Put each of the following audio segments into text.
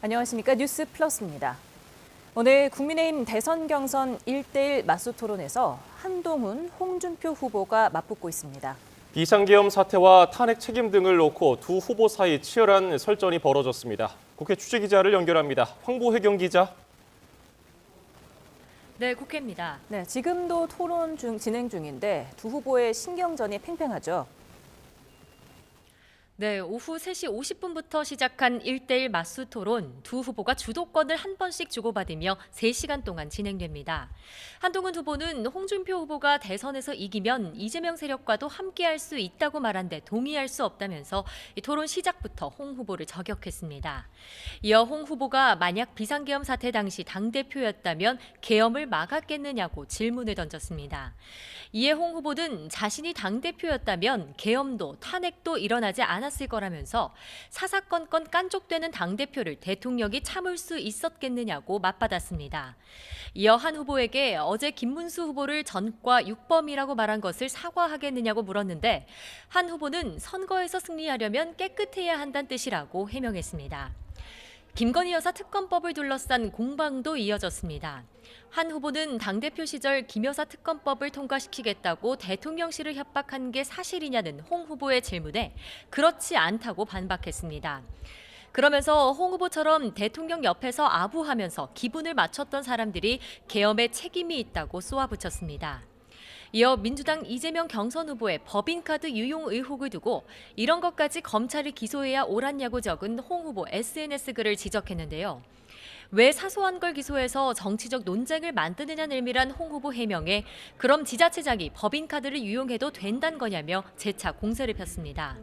안녕하십니까. 뉴스 플러스입니다. 오늘 국민의힘 대선 경선 1대1 맞수 토론에서 한동훈, 홍준표 후보가 맞붙고 있습니다. 비상계엄 사태와 탄핵 책임 등을 놓고 두 후보 사이 치열한 설전이 벌어졌습니다. 국회 취재기자를 연결합니다. 황보혜경 기자. 네, 국회입니다. 네, 지금도 토론 진행 중인데 두 후보의 신경전이 팽팽하죠. 네, 오후 3시 50분부터 시작한 1대1 맞수 토론, 두 후보가 주도권을 한 번씩 주고받으며 3시간 동안 진행됩니다. 한동훈 후보는 홍준표 후보가 대선에서 이기면 이재명 세력과도 함께할 수 있다고 말한 데 동의할 수 없다면서 이 토론 시작부터 홍 후보를 저격했습니다. 이어 홍 후보가 만약 비상계엄 사태 당시 당대표였다면 계엄을 막았겠느냐고 질문을 던졌습니다. 이에 홍 후보는 자신이 당대표였다면 계엄도 탄핵도 일어나지 않았을 거라면서 사사건건 깐족되는 당대표를 대통령이 참을 수 있었겠느냐고 맞받았습니다. 이어 한 후보에게 어제 김문수 후보를 전과 육범이라고 말한 것을 사과하겠느냐고 물었는데 한 후보는 선거에서 승리하려면 깨끗해야 한다는 뜻이라고 해명했습니다. 김건희 여사 특검법을 둘러싼 공방도 이어졌습니다. 한 후보는 당대표 시절 김 여사 특검법을 통과시키겠다고 대통령실을 협박한 게 사실이냐는 홍 후보의 질문에 그렇지 않다고 반박했습니다. 그러면서 홍 후보처럼 대통령 옆에서 아부하면서 기분을 맞췄던 사람들이 계엄에 책임이 있다고 쏘아붙였습니다. 이어 민주당 이재명 경선 후보의 법인카드 유용 의혹을 두고 이런 것까지 검찰이 기소해야 옳았냐고 적은 홍 후보 SNS 글을 지적했는데요. 왜 사소한 걸 기소해서 정치적 논쟁을 만드느냐는 의미란 홍 후보 해명에 그럼 지자체장이 법인카드를 유용해도 된다는 거냐며 재차 공세를 폈습니다.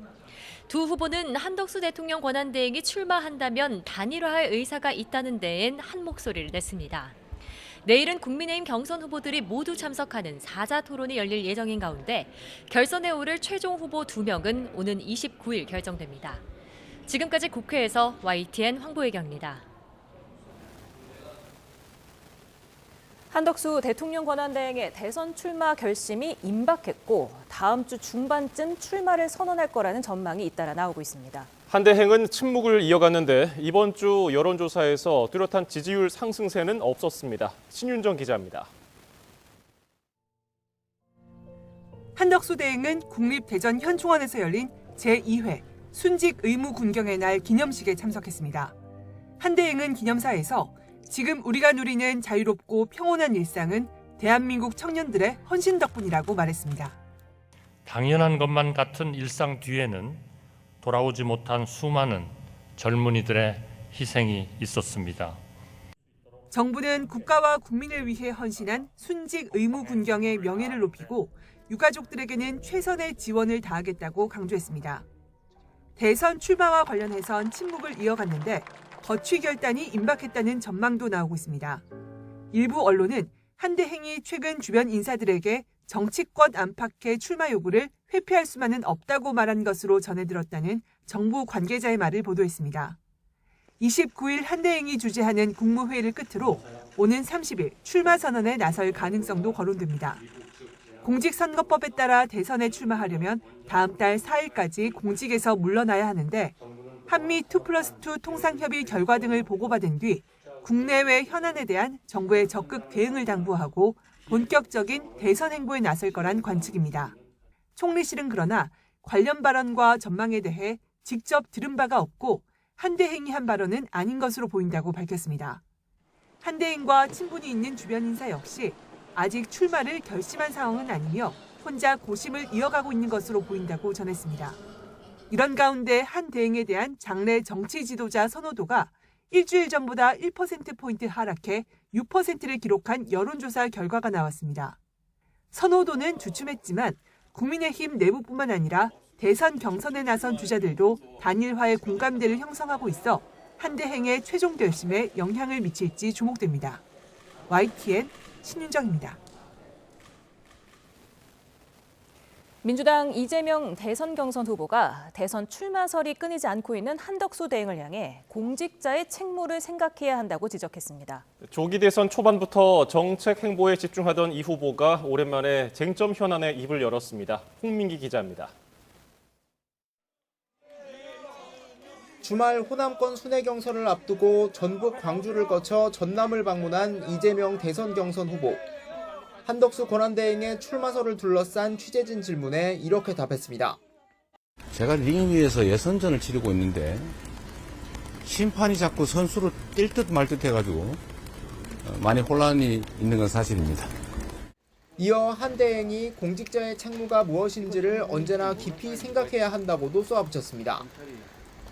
두 후보는 한덕수 대통령 권한대행이 출마한다면 단일화할 의사가 있다는 데엔 한 목소리를 냈습니다. 내일은 국민의힘 경선 후보들이 모두 참석하는 사자 토론이 열릴 예정인 가운데 결선에 오를 최종 후보 2명은 오는 29일 결정됩니다. 지금까지 국회에서 YTN 황보혜경입니다. 한덕수 대통령 권한대행의 대선 출마 결심이 임박했고 다음 주 중반쯤 출마를 선언할 거라는 전망이 잇따라 나오고 있습니다. 한대행은 침묵을 이어갔는데 이번 주 여론조사에서 뚜렷한 지지율 상승세는 없었습니다. 신윤정 기자입니다. 한덕수 대행은 국립대전현충원에서 열린 제2회 순직 의무 군경의 날 기념식에 참석했습니다. 한 대행은 기념사에서 지금 우리가 누리는 자유롭고 평온한 일상은 대한민국 청년들의 헌신 덕분이라고 말했습니다. 당연한 것만 같은 일상 뒤에는 돌아오지 못한 수많은 젊은이들의 희생이 있었습니다. 정부는 국가와 국민을 위해 헌신한 순직 의무 군경의 명예를 높이고 유가족들에게는 최선의 지원을 다하겠다고 강조했습니다. 대선 출마와 관련해선 침묵을 이어갔는데 거취 결단이 임박했다는 전망도 나오고 있습니다. 일부 언론은 한대행이 최근 주변 인사들에게 정치권 안팎의 출마 요구를 회피할 수만은 없다고 말한 것으로 전해들었다는 정부 관계자의 말을 보도했습니다. 29일 한대행이 주재하는 국무회의를 끝으로 오는 30일 출마 선언에 나설 가능성도 거론됩니다. 공직선거법에 따라 대선에 출마하려면 다음 달 4일까지 공직에서 물러나야 하는데 한미 2+2 통상협의 결과 등을 보고받은 뒤 국내외 현안에 대한 정부의 적극 대응을 당부하고 본격적인 대선 행보에 나설 거란 관측입니다. 총리실은 그러나 관련 발언과 전망에 대해 직접 들은 바가 없고 한대행이 한 발언은 아닌 것으로 보인다고 밝혔습니다. 한대행과 친분이 있는 주변 인사 역시 아직 출마를 결심한 상황은 아니며 혼자 고심을 이어가고 있는 것으로 보인다고 전했습니다. 이런 가운데 한 대행에 대한 장래 정치 지도자 선호도가 일주일 전보다 1%포인트 하락해 6%를 기록한 여론조사 결과가 나왔습니다. 선호도는 주춤했지만 국민의힘 내부뿐만 아니라 대선 경선에 나선 주자들도 단일화의 공감대를 형성하고 있어 한대행의 최종 결심에 영향을 미칠지 주목됩니다. YTN 신윤정입니다. 민주당 이재명 대선 경선 후보가 대선 출마설이 끊이지 않고 있는 한덕수 대행을 향해 공직자의 책무를 생각해야 한다고 지적했습니다. 조기 대선 초반부터 정책 행보에 집중하던 이 후보가 오랜만에 쟁점 현안에 입을 열었습니다. 홍민기 기자입니다. 주말 호남권 순회 경선을 앞두고 전북 광주를 거쳐 전남을 방문한 이재명 대선 경선 후보. 한덕수 권한대행의 출마설을 둘러싼 취재진 질문에 이렇게 답했습니다. 제가 링 위에서 예선전을 치르고 있는데 심판이 자꾸 선수를 뛸 듯 말 듯 해가지고 많이 혼란이 있는 건 사실입니다. 이어 한 대행이 공직자의 책무가 무엇인지를 언제나 깊이 생각해야 한다고도 쏘아붙였습니다.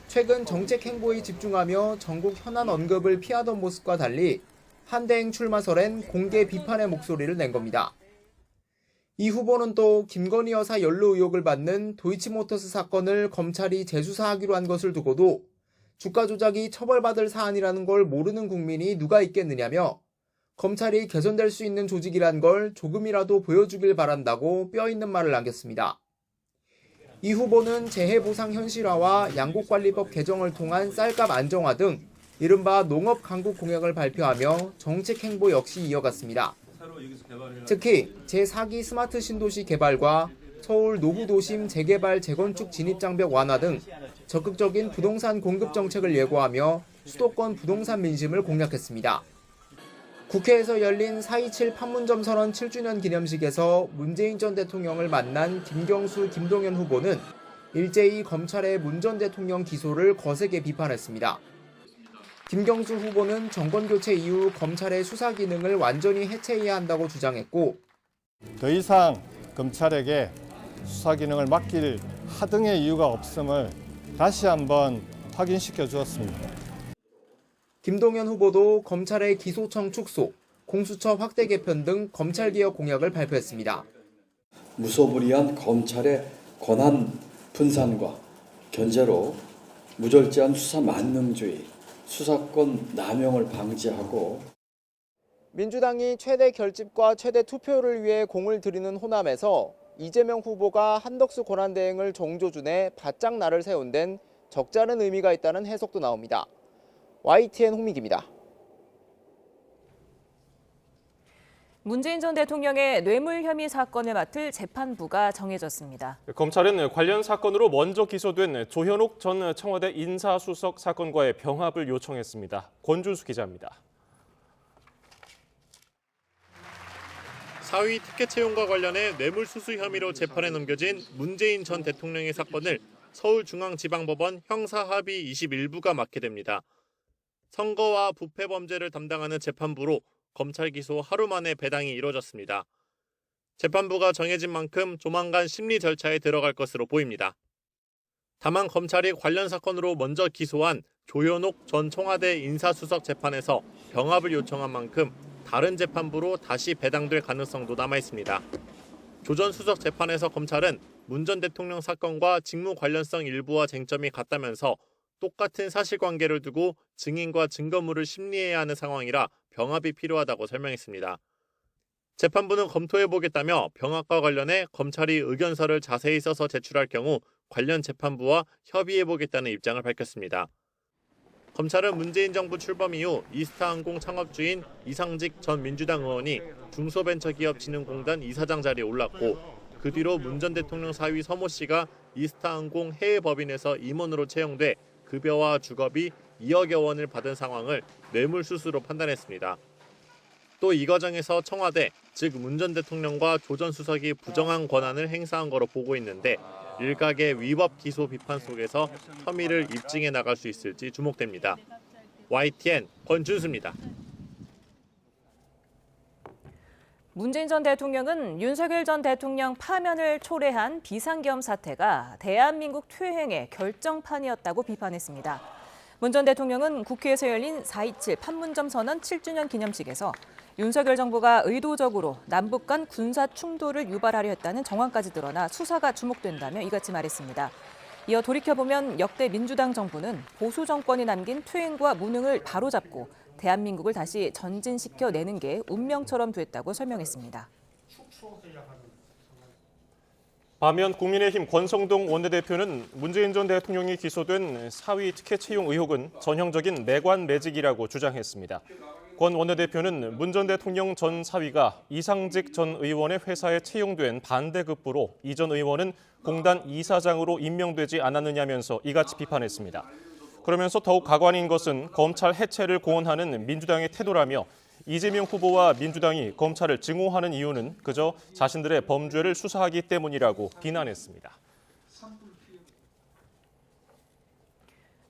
최근 정책 행보에 집중하며 전국 현안 언급을 피하던 모습과 달리 한 대행 출마설엔 공개 비판의 목소리를 낸 겁니다. 이 후보는 또 김건희 여사 연루 의혹을 받는 도이치모터스 사건을 검찰이 재수사하기로 한 것을 두고도 주가 조작이 처벌받을 사안이라는 걸 모르는 국민이 누가 있겠느냐며 검찰이 개선될 수 있는 조직이란 걸 조금이라도 보여주길 바란다고 뼈 있는 말을 남겼습니다. 이 후보는 재해보상 현실화와 양곡관리법 개정을 통한 쌀값 안정화 등 이른바 농업 강국 공약을 발표하며 정책 행보 역시 이어갔습니다. 특히 제4기 스마트 신도시 개발과 서울 노후도심 재개발 재건축 진입장벽 완화 등 적극적인 부동산 공급 정책을 예고하며 수도권 부동산 민심을 공략했습니다. 국회에서 열린 4.27 판문점 선언 7주년 기념식에서 문재인 전 대통령을 만난 김경수, 김동연 후보는 일제히 검찰의 문 전 대통령 기소를 거세게 비판했습니다. 김경수 후보는 정권교체 이후 검찰의 수사 기능을 완전히 해체해야 한다고 주장했고 더 이상 검찰에게 수사 기능을 맡길 하등의 이유가 없음을 다시 한번 확인시켜 주었습니다. 김동연 후보도 검찰의 기소청 축소, 공수처 확대 개편 등 검찰개혁 공약을 발표했습니다. 무소불위한 검찰의 권한 분산과 견제로 무절제한 수사 만능주의, 수사권 남용을 방지하고 민주당이 최대 결집과 최대 투표를 위해 공을 들이는 호남에서 이재명 후보가 한덕수 권한대행을 정조준에 바짝 날을 세운 데는 적잖은 의미가 있다는 해석도 나옵니다. YTN 홍민기입니다. 문재인 전 대통령의 뇌물 혐의 사건을 맡을 재판부가 정해졌습니다. 검찰은 관련 사건으로 먼저 기소된 조현옥 전 청와대 인사수석 사건과의 병합을 요청했습니다. 권준수 기자입니다. 사위 특혜 채용과 관련해 뇌물수수 혐의로 재판에 넘겨진 문재인 전 대통령의 사건을 서울중앙지방법원 형사합의 21부가 맡게 됩니다. 선거와 부패 범죄를 담당하는 재판부로 검찰 기소 하루 만에 배당이 이뤄졌습니다. 재판부가 정해진 만큼 조만간 심리 절차에 들어갈 것으로 보입니다. 다만 검찰이 관련 사건으로 먼저 기소한 조현옥 전 청와대 인사수석 재판에서 병합을 요청한 만큼 다른 재판부로 다시 배당될 가능성도 남아 있습니다. 조 전 수석 재판에서 검찰은 문 전 대통령 사건과 직무 관련성 일부와 쟁점이 같다면서 똑같은 사실관계를 두고 증인과 증거물을 심리해야 하는 상황이라 병합이 필요하다고 설명했습니다. 재판부는 검토해보겠다며 병합과 관련해 검찰이 의견서를 자세히 써서 제출할 경우 관련 재판부와 협의해보겠다는 입장을 밝혔습니다. 검찰은 문재인 정부 출범 이후 이스타항공 창업주인 이상직 전 민주당 의원이 중소벤처기업진흥공단 이사장 자리에 올랐고 그 뒤로 문 전 대통령 사위 서모 씨가 이스타항공 해외법인에서 임원으로 채용돼 급여와 주거비 2억여 원을 받은 상황을 뇌물수수로 판단했습니다. 또 이 과정에서 청와대, 즉 문 전 대통령과 조 전 수석이 부정한 권한을 행사한 거로 보고 있는데 일각의 위법 기소 비판 속에서 혐의를 입증해 나갈 수 있을지 주목됩니다. YTN 권준수입니다. 문재인 전 대통령은 윤석열 전 대통령 파면을 초래한 비상계엄 사태가 대한민국 퇴행의 결정판이었다고 비판했습니다. 문 전 대통령은 국회에서 열린 4.27 판문점 선언 7주년 기념식에서 윤석열 정부가 의도적으로 남북 간 군사 충돌을 유발하려 했다는 정황까지 드러나 수사가 주목된다며 이같이 말했습니다. 이어 돌이켜보면 역대 민주당 정부는 보수 정권이 남긴 퇴행과 무능을 바로잡고 대한민국을 다시 전진시켜내는 게 운명처럼 됐다고 설명했습니다. 반면 국민의힘 권성동 원내대표는 문재인 전 대통령이 기소된 사위 특혜 채용 의혹은 전형적인 매관매직이라고 주장했습니다. 권 원내대표는 문 전 대통령 전 사위가 이상직 전 의원의 회사에 채용된 반대급부로 이 전 의원은 공단 이사장으로 임명되지 않았느냐면서 이같이 비판했습니다. 그러면서 더욱 가관인 것은 검찰 해체를 고언하는 민주당의 태도라며 이재명 후보와 민주당이 검찰을 증오하는 이유는 그저 자신들의 범죄를 수사하기 때문이라고 비난했습니다.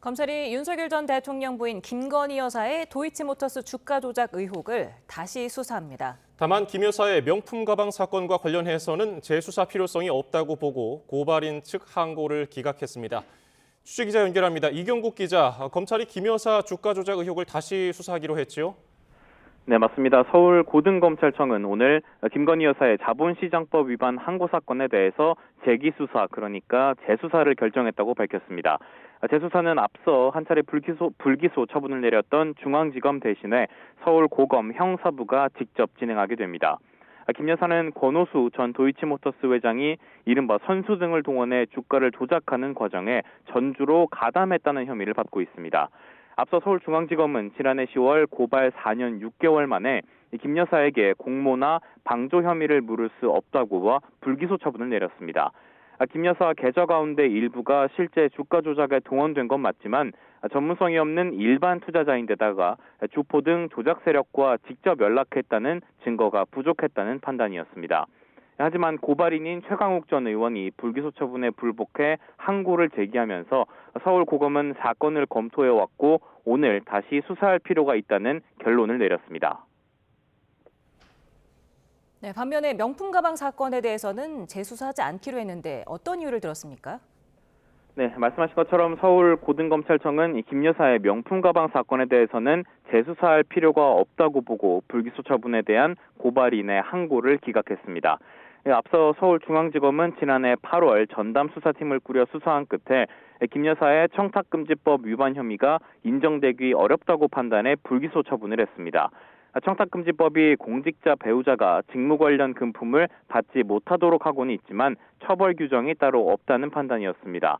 검찰이 윤석열 전 대통령 부인 김건희 여사의 도이치모터스 주가 조작 의혹을 다시 수사합니다. 다만 김 여사의 명품 가방 사건과 관련해서는 재수사 필요성이 없다고 보고 고발인 측 항고를 기각했습니다. 취재기자 연결합니다. 이경국 기자, 검찰이 김 여사 주가 조작 의혹을 다시 수사하기로 했지요? 네, 맞습니다. 서울고등검찰청은 오늘 김건희 여사의 자본시장법 위반 항고 사건에 대해서 재기수사, 그러니까 재수사를 결정했다고 밝혔습니다. 재수사는 앞서 한 차례 불기소 처분을 내렸던 중앙지검 대신에 서울고검 형사부가 직접 진행하게 됩니다. 김 여사는 권오수 전 도이치모터스 회장이 이른바 선수 등을 동원해 주가를 조작하는 과정에 전주로 가담했다는 혐의를 받고 있습니다. 앞서 서울중앙지검은 지난해 10월 고발 4년 6개월 만에 김 여사에게 공모나 방조 혐의를 물을 수 없다고와 불기소 처분을 내렸습니다. 김 여사 계좌 가운데 일부가 실제 주가 조작에 동원된 건 맞지만 전문성이 없는 일반 투자자인데다가 주포 등 조작 세력과 직접 연락했다는 증거가 부족했다는 판단이었습니다. 하지만 고발인인 최강욱 전 의원이 불기소 처분에 불복해 항고를 제기하면서 서울고검은 사건을 검토해왔고 오늘 다시 수사할 필요가 있다는 결론을 내렸습니다. 네, 반면에 명품 가방 사건에 대해서는 재수사하지 않기로 했는데 어떤 이유를 들었습니까? 네, 말씀하신 것처럼 서울고등검찰청은 김 여사의 명품 가방 사건에 대해서는 재수사할 필요가 없다고 보고 불기소 처분에 대한 고발인의 항고를 기각했습니다. 앞서 서울중앙지검은 지난해 8월 전담 수사팀을 꾸려 수사한 끝에 김 여사의 청탁금지법 위반 혐의가 인정되기 어렵다고 판단해 불기소 처분을 했습니다. 청탁금지법이 공직자 배우자가 직무 관련 금품을 받지 못하도록 하고는 있지만 처벌 규정이 따로 없다는 판단이었습니다.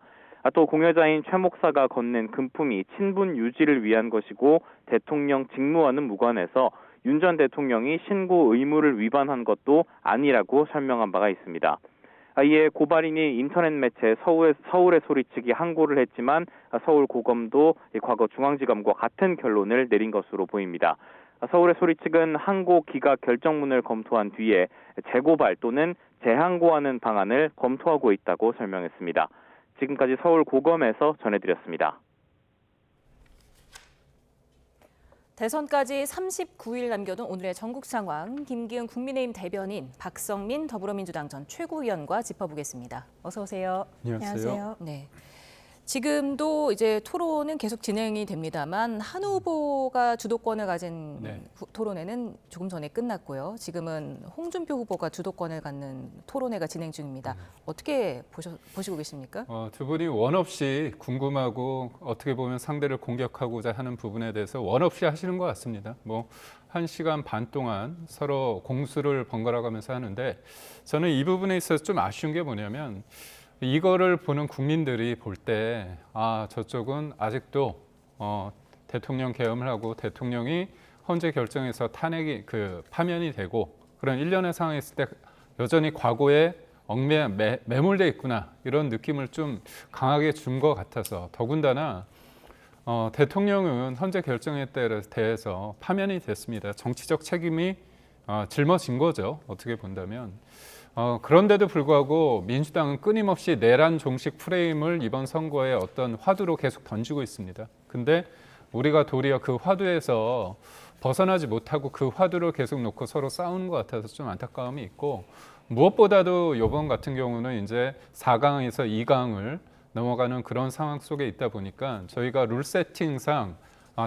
또 공여자인 최 목사가 건넨 금품이 친분 유지를 위한 것이고 대통령 직무와는 무관해서 윤 전 대통령이 신고 의무를 위반한 것도 아니라고 설명한 바가 있습니다. 이에 고발인이 인터넷 매체 서울의 소리 측이 항고를 했지만 서울고검도 과거 중앙지검과 같은 결론을 내린 것으로 보입니다. 서울의 소리 측은 항고 기각 결정문을 검토한 뒤에 재고발 또는 재항고하는 방안을 검토하고 있다고 설명했습니다. 지금까지 서울고검에서 전해드렸습니다. 대선까지 39일 남겨둔 오늘의 전국 상황, 김기은 국민의힘 대변인, 박성민 더불어민주당 전 최고위원과 짚어보겠습니다. 어서 오세요. 안녕하세요. 네. 지금도 이제 토론은 계속 진행이 됩니다만 한 후보가 주도권을 가진 토론회는 조금 전에 끝났고요. 지금은 홍준표 후보가 주도권을 갖는 토론회가 진행 중입니다. 어떻게 보시고 계십니까? 두 분이 원 없이 궁금하고 어떻게 보면 상대를 공격하고자 하는 부분에 대해서 원 없이 하시는 것 같습니다. 1시간 반 동안 서로 공수를 번갈아 가면서 하는데 저는 이 부분에 있어서 좀 아쉬운 게 뭐냐면 이거를 보는 국민들이 볼 때 저쪽은 아직도 대통령 계엄을 하고 대통령이 헌재 결정에서 탄핵이 파면이 되고 그런 일련의 상황에 있을 때 여전히 과거에 매몰돼 있구나 이런 느낌을 좀 강하게 준 것 같아서 더군다나 대통령은 헌재 결정에 대해서 파면이 됐습니다. 정치적 책임이 짊어진 거죠. 어떻게 본다면. 그런데도 불구하고 민주당은 끊임없이 내란 종식 프레임을 이번 선거에 어떤 화두로 계속 던지고 있습니다. 근데 우리가 도리어 그 화두에서 벗어나지 못하고 그 화두를 계속 놓고 서로 싸우는 것 같아서 좀 안타까움이 있고 무엇보다도 이번 같은 경우는 이제 4강에서 2강을 넘어가는 그런 상황 속에 있다 보니까 저희가 룰 세팅상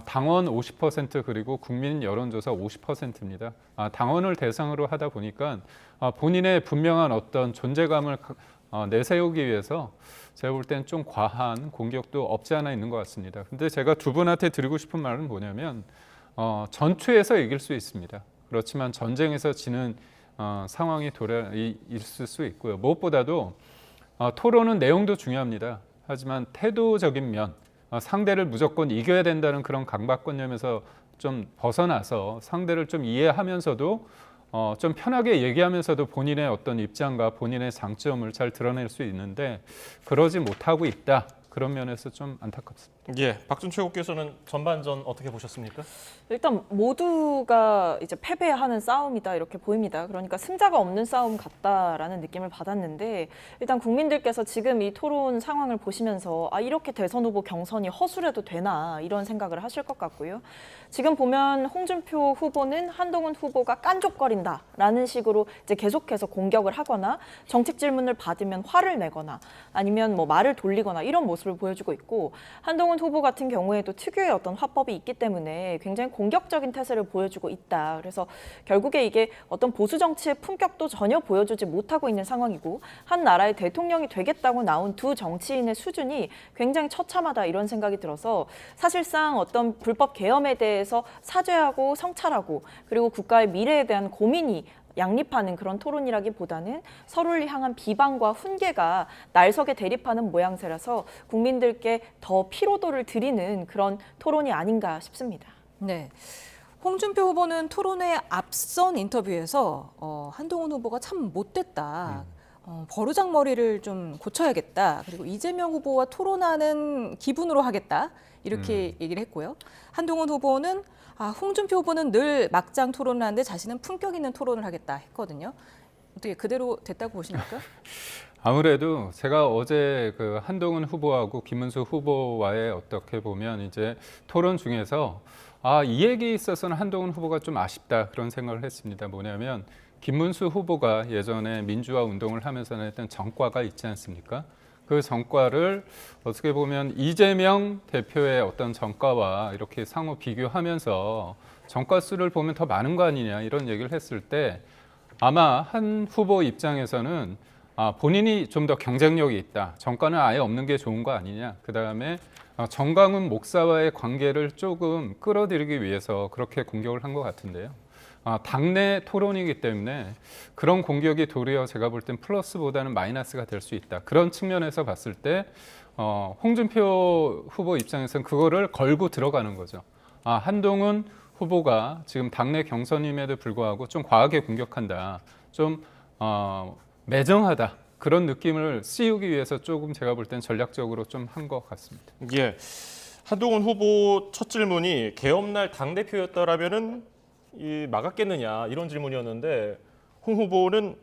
당원 50% 그리고 국민 여론조사 50%입니다. 당원을 대상으로 하다 보니까 본인의 분명한 어떤 존재감을 내세우기 위해서 제가 볼 땐 좀 과한 공격도 없지 않아 있는 것 같습니다. 근데 제가 두 분한테 드리고 싶은 말은 뭐냐면 전투에서 이길 수 있습니다. 그렇지만 전쟁에서 지는 상황이 있을 수 있고요. 무엇보다도 토론은 내용도 중요합니다. 하지만 태도적인 면, 상대를 무조건 이겨야 된다는 그런 강박관념에서 좀 벗어나서 상대를 좀 이해하면서도 좀 편하게 얘기하면서도 본인의 어떤 입장과 본인의 장점을 잘 드러낼 수 있는데 그러지 못하고 있다. 그런 면에서 좀 안타깝습니다. 예, 박준 최고께서는 전반전 어떻게 보셨습니까? 일단 모두가 이제 패배하는 싸움이다 이렇게 보입니다. 그러니까 승자가 없는 싸움 같다라는 느낌을 받았는데 일단 국민들께서 지금 이 토론 상황을 보시면서 이렇게 대선 후보 경선이 허술해도 되나 이런 생각을 하실 것 같고요. 지금 보면 홍준표 후보는 한동훈 후보가 깐족거린다라는 식으로 이제 계속해서 공격을 하거나 정책 질문을 받으면 화를 내거나 아니면 뭐 말을 돌리거나 이런 모습을 보여주고 있고 한동훈 후보 같은 경우에도 특유의 어떤 화법이 있기 때문에 굉장히 공격적인 태세를 보여주고 있다. 그래서 결국에 이게 어떤 보수 정치의 품격도 전혀 보여주지 못하고 있는 상황이고 한 나라의 대통령이 되겠다고 나온 두 정치인의 수준이 굉장히 처참하다 이런 생각이 들어서 사실상 어떤 불법 계엄에 대해서 사죄하고 성찰하고 그리고 국가의 미래에 대한 고민이 양립하는 그런 토론이라기보다는 서로를 향한 비방과 훈계가 날석에 대립하는 모양새라서 국민들께 더 피로도를 드리는 그런 토론이 아닌가 싶습니다. 네. 홍준표 후보는 토론회 앞선 인터뷰에서 한동훈 후보가 참 못됐다. 버르장머리를 좀 고쳐야겠다. 그리고 이재명 후보와 토론하는 기분으로 하겠다. 이렇게 얘기를 했고요. 한동훈 후보는 홍준표 후보는 늘 막장 토론을 하는데 자신은 품격 있는 토론을 하겠다 했거든요. 어떻게 그대로 됐다고 보십니까? 아무래도 제가 어제 그 한동훈 후보하고 김문수 후보와의 어떻게 보면 이제 토론 중에서 이 얘기에 있어서는 한동훈 후보가 좀 아쉽다 그런 생각을 했습니다. 뭐냐면 김문수 후보가 예전에 민주화 운동을 하면서 했던 전과가 있지 않습니까? 그 전과를 어떻게 보면 이재명 대표의 어떤 전과와 이렇게 상호 비교하면서 전과 수를 보면 더 많은 거 아니냐 이런 얘기를 했을 때 아마 한 후보 입장에서는 본인이 좀 더 경쟁력이 있다. 전과는 아예 없는 게 좋은 거 아니냐. 그다음에 정강훈 목사와의 관계를 조금 끌어들이기 위해서 그렇게 공격을 한 것 같은데요. 당내 토론이기 때문에 그런 공격이 도리어 제가 볼 땐 플러스보다는 마이너스가 될 수 있다. 그런 측면에서 봤을 때 홍준표 후보 입장에서는 그거를 걸고 들어가는 거죠. 한동훈 후보가 지금 당내 경선임에도 불구하고 좀 과하게 공격한다. 좀 매정하다. 그런 느낌을 씌우기 위해서 조금 제가 볼 땐 전략적으로 좀 한 것 같습니다. 예, 한동훈 후보 첫 질문이 계엄날 당대표였더라면은 막았겠느냐 이런 질문이었는데 홍 후보는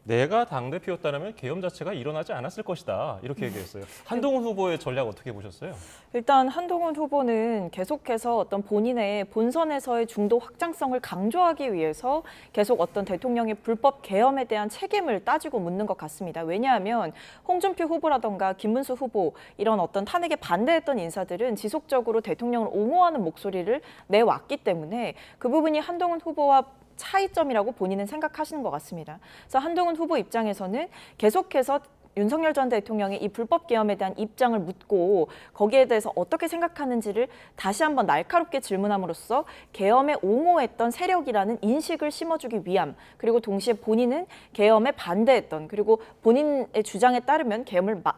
내가 당대표였다면 계엄 자체가 일어나지 않았을 것이다 이렇게 얘기했어요. 한동훈 후보의 전략 어떻게 보셨어요? 일단 한동훈 후보는 계속해서 어떤 본인의 본선에서의 중도 확장성을 강조하기 위해서 계속 어떤 대통령의 불법 계엄에 대한 책임을 따지고 묻는 것 같습니다. 왜냐하면 홍준표 후보라던가 김문수 후보 이런 어떤 탄핵에 반대했던 인사들은 지속적으로 대통령을 옹호하는 목소리를 내왔기 때문에 그 부분이 한동훈 후보와 차이점이라고 본인은 생각하시는 것 같습니다. 그래서 한동훈 후보 입장에서는 계속해서 윤석열 전 대통령의 이 불법 계엄에 대한 입장을 묻고 거기에 대해서 어떻게 생각하는지를 다시 한번 날카롭게 질문함으로써 계엄에 옹호했던 세력이라는 인식을 심어주기 위함, 그리고 동시에 본인은 계엄에 반대했던, 그리고 본인의 주장에 따르면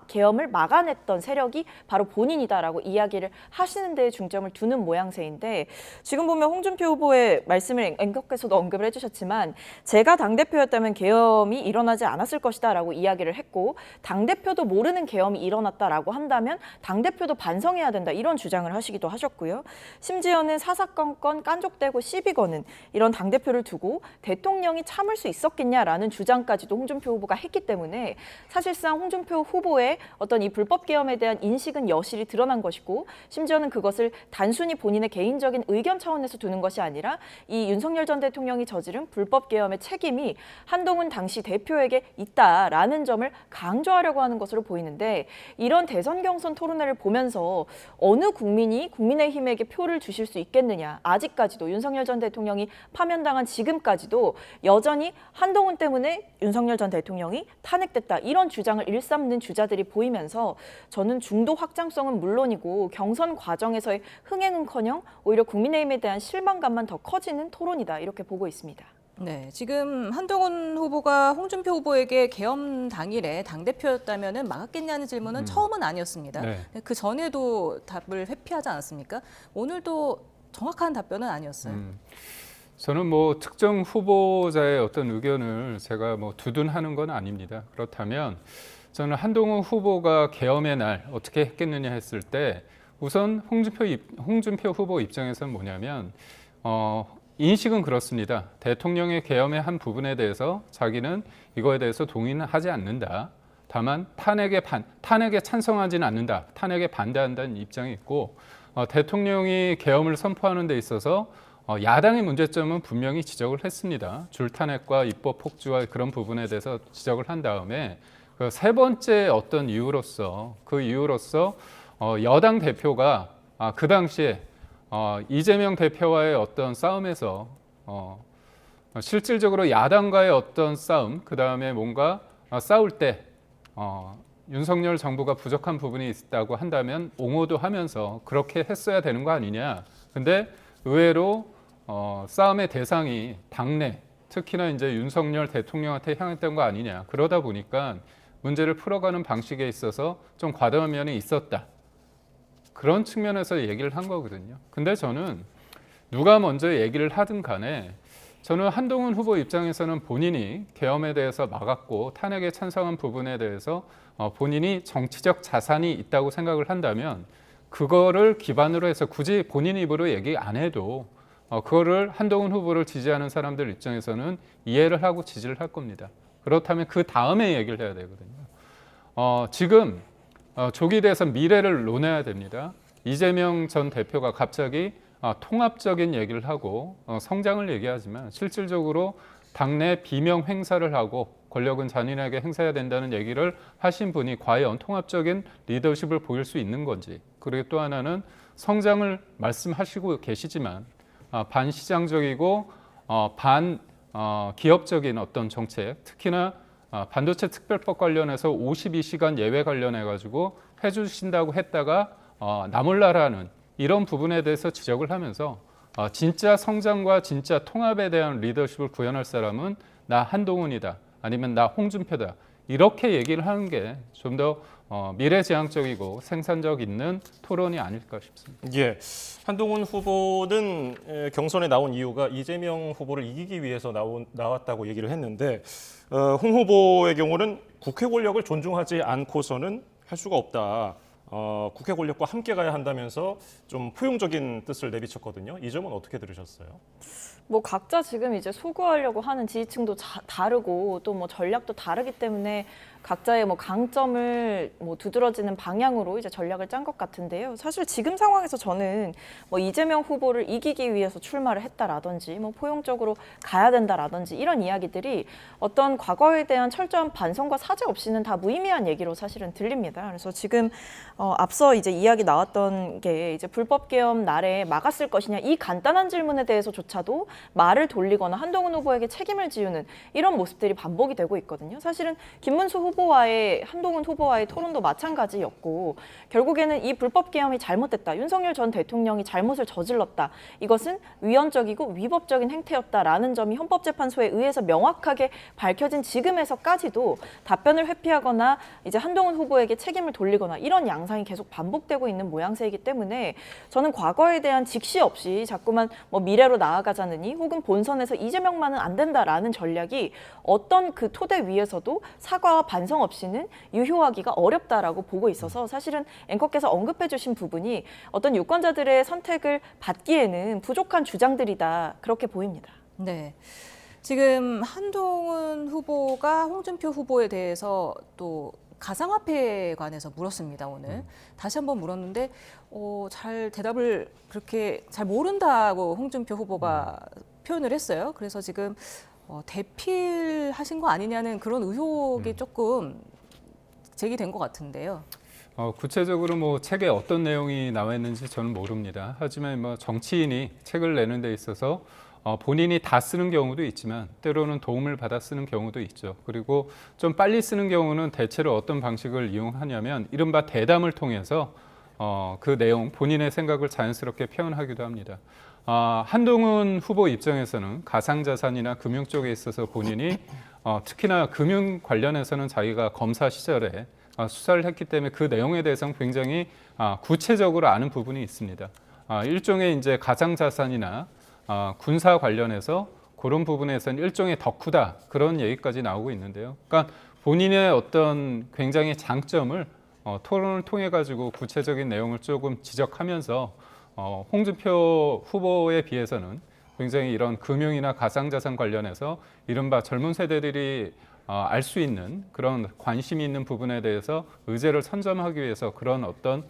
계엄을 막아냈던 세력이 바로 본인이다라고 이야기를 하시는 데에 중점을 두는 모양새인데, 지금 보면 홍준표 후보의 말씀을 앵커께서도 언급을 해주셨지만 제가 당대표였다면 계엄이 일어나지 않았을 것이다 라고 이야기를 했고, 당대표도 모르는 계엄이 일어났다라고 한다면 당대표도 반성해야 된다 이런 주장을 하시기도 하셨고요. 심지어는 사사건건 깐족대고 시비 거는 이런 당대표를 두고 대통령이 참을 수 있었겠냐라는 주장까지도 홍준표 후보가 했기 때문에 사실상 홍준표 후보의 어떤 이 불법 계엄에 대한 인식은 여실히 드러난 것이고, 심지어는 그것을 단순히 본인의 개인적인 의견 차원에서 두는 것이 아니라 이 윤석열 전 대통령이 저지른 불법 계엄의 책임이 한동훈 당시 대표에게 있다라는 점을 강조하려고 하는 것으로 보이는데, 이런 대선 경선 토론회를 보면서 어느 국민이 국민의힘에게 표를 주실 수 있겠느냐. 아직까지도 윤석열 전 대통령이 파면당한 지금까지도 여전히 한동훈 때문에 윤석열 전 대통령이 탄핵됐다 이런 주장을 일삼는 주자들이 보이면서 저는 중도 확장성은 물론이고 경선 과정에서의 흥행은커녕 오히려 국민의힘에 대한 실망감만 더 커지는 토론이다 이렇게 보고 있습니다. 네, 지금 한동훈 후보가 홍준표 후보에게 계엄 당일에 당대표였다면 막았겠냐는 질문은 처음은 아니었습니다. 네. 그 전에도 답을 회피하지 않았습니까? 오늘도 정확한 답변은 아니었어요. 저는 뭐 특정 후보자의 어떤 의견을 제가 뭐 두둔하는 건 아닙니다. 그렇다면 저는 한동훈 후보가 계엄의 날 어떻게 했겠느냐 했을 때 우선 홍준표 후보 입장에서는 뭐냐면 인식은 그렇습니다. 대통령의 계엄의 한 부분에 대해서 자기는 이거에 대해서 동의는 하지 않는다. 다만 탄핵에 찬성하지는 않는다. 탄핵에 반대한다는 입장이 있고 대통령이 계엄을 선포하는 데 있어서 야당의 문제점은 분명히 지적을 했습니다. 줄탄핵과 입법 폭주와 그런 부분에 대해서 지적을 한 다음에 그 세 번째 어떤 이유로서 여당 대표가 그 당시에 이재명 대표와의 어떤 싸움에서 실질적으로 야당과의 어떤 싸움, 그 다음에 뭔가 싸울 때 윤석열 정부가 부족한 부분이 있다고 한다면 옹호도 하면서 그렇게 했어야 되는 거 아니냐. 근데 의외로 싸움의 대상이 당내, 특히나 이제 윤석열 대통령한테 향했던 거 아니냐. 그러다 보니까 문제를 풀어가는 방식에 있어서 좀 과도한 면이 있었다. 그런 측면에서 얘기를 한 거거든요. 근데 저는 누가 먼저 얘기를 하든 간에 저는 한동훈 후보 입장에서는 본인이 계엄에 대해서 막았고 탄핵에 찬성한 부분에 대해서 본인이 정치적 자산이 있다고 생각을 한다면 그거를 기반으로 해서 굳이 본인 입으로 얘기 안 해도 그거를 한동훈 후보를 지지하는 사람들 입장에서는 이해를 하고 지지를 할 겁니다. 그렇다면 그 다음에 얘기를 해야 되거든요. 지금 조기에 대해서 미래를 논해야 됩니다. 이재명 전 대표가 갑자기 통합적인 얘기를 하고 성장을 얘기하지만 실질적으로 당내 비명 행사를 하고 권력은 잔인하게 행사해야 된다는 얘기를 하신 분이 과연 통합적인 리더십을 보일 수 있는 건지, 그리고 또 하나는 성장을 말씀하시고 계시지만 반시장적이고 기업적인 어떤 정책, 특히나 반도체 특별법 관련해서 52시간 예외 관련해 가지고 해주신다고 했다가 나몰라라는 이런 부분에 대해서 지적을 하면서 진짜 성장과 진짜 통합에 대한 리더십을 구현할 사람은 나 한동훈이다, 아니면 나 홍준표다, 이렇게 얘기를 하는 게 좀 더 미래지향적이고 생산적 있는 토론이 아닐까 싶습니다. 예, 한동훈 후보는 경선에 나온 이유가 이재명 후보를 이기기 위해서 나왔다고 얘기를 했는데 홍 후보의 경우는 국회 권력을 존중하지 않고서는 할 수가 없다. 국회 권력과 함께 가야 한다면서 좀 포용적인 뜻을 내비쳤거든요. 이 점은 어떻게 들으셨어요? 뭐 각자 지금 이제 소구하려고 하는 지지층도 다르고 또 뭐 전략도 다르기 때문에 각자의 뭐 강점을 뭐 두드러지는 방향으로 이제 전략을 짠 것 같은데요. 사실 지금 상황에서 저는 뭐 이재명 후보를 이기기 위해서 출마를 했다라든지 뭐 포용적으로 가야 된다라든지 이런 이야기들이 어떤 과거에 대한 철저한 반성과 사죄 없이는 다 무의미한 얘기로 사실은 들립니다. 그래서 지금 앞서 이제 이야기 나왔던 게 이제 불법 계엄 날에 막았을 것이냐, 이 간단한 질문에 대해서조차도 말을 돌리거나 한동훈 후보에게 책임을 지우는 이런 모습들이 반복이 되고 있거든요. 사실은 김문수 한동훈 후보와의 토론도 마찬가지였고, 결국에는 이 불법 계엄이 잘못됐다, 윤석열 전 대통령이 잘못을 저질렀다, 이것은 위헌적이고 위법적인 행태였다라는 점이 헌법재판소에 의해서 명확하게 밝혀진 지금에서까지도 답변을 회피하거나 이제 한동훈 후보에게 책임을 돌리거나 이런 양상이 계속 반복되고 있는 모양새이기 때문에 저는 과거에 대한 직시 없이 자꾸만 뭐 미래로 나아가자느니 혹은 본선에서 이재명만은 안 된다라는 전략이 어떤 그 토대 위에서도 사과와 반성 없이는 유효하기가 어렵다라고 보고 있어서 사실은 앵커께서 언급해 주신 부분이 어떤 유권자들의 선택을 받기에는 부족한 주장들이다, 그렇게 보입니다. 네. 지금 한동훈 후보가 홍준표 후보에 대해서 또 가상화폐에 관해서 물었습니다, 오늘. 다시 한번 물었는데 잘 대답을 그렇게 잘 모른다고 홍준표 후보가 표현을 했어요. 그래서 지금 대필하신 거 아니냐는 그런 의혹이 조금 제기된 것 같은데요. 구체적으로 뭐 책에 어떤 내용이 나와 있는지 저는 모릅니다. 하지만 뭐 정치인이 책을 내는 데 있어서 본인이 다 쓰는 경우도 있지만 때로는 도움을 받아 쓰는 경우도 있죠. 그리고 좀 빨리 쓰는 경우는 대체로 어떤 방식을 이용하냐면 이른바 대담을 통해서 그 내용, 본인의 생각을 자연스럽게 표현하기도 합니다. 한동훈 후보 입장에서는 가상자산이나 금융 쪽에 있어서 본인이 특히나 금융 관련해서는 자기가 검사 시절에 수사를 했기 때문에 그 내용에 대해서는 굉장히 구체적으로 아는 부분이 있습니다. 일종의 이제 가상자산이나 군사 관련해서 그런 부분에서는 일종의 덕후다, 그런 얘기까지 나오고 있는데요. 그러니까 본인의 어떤 굉장히 장점을 토론을 통해 가지고 구체적인 내용을 조금 지적하면서 홍준표 후보에 비해서는 굉장히 이런 금융이나 가상자산 관련해서 이른바 젊은 세대들이 알 수 있는 그런 관심이 있는 부분에 대해서 의제를 선점하기 위해서 그런 어떤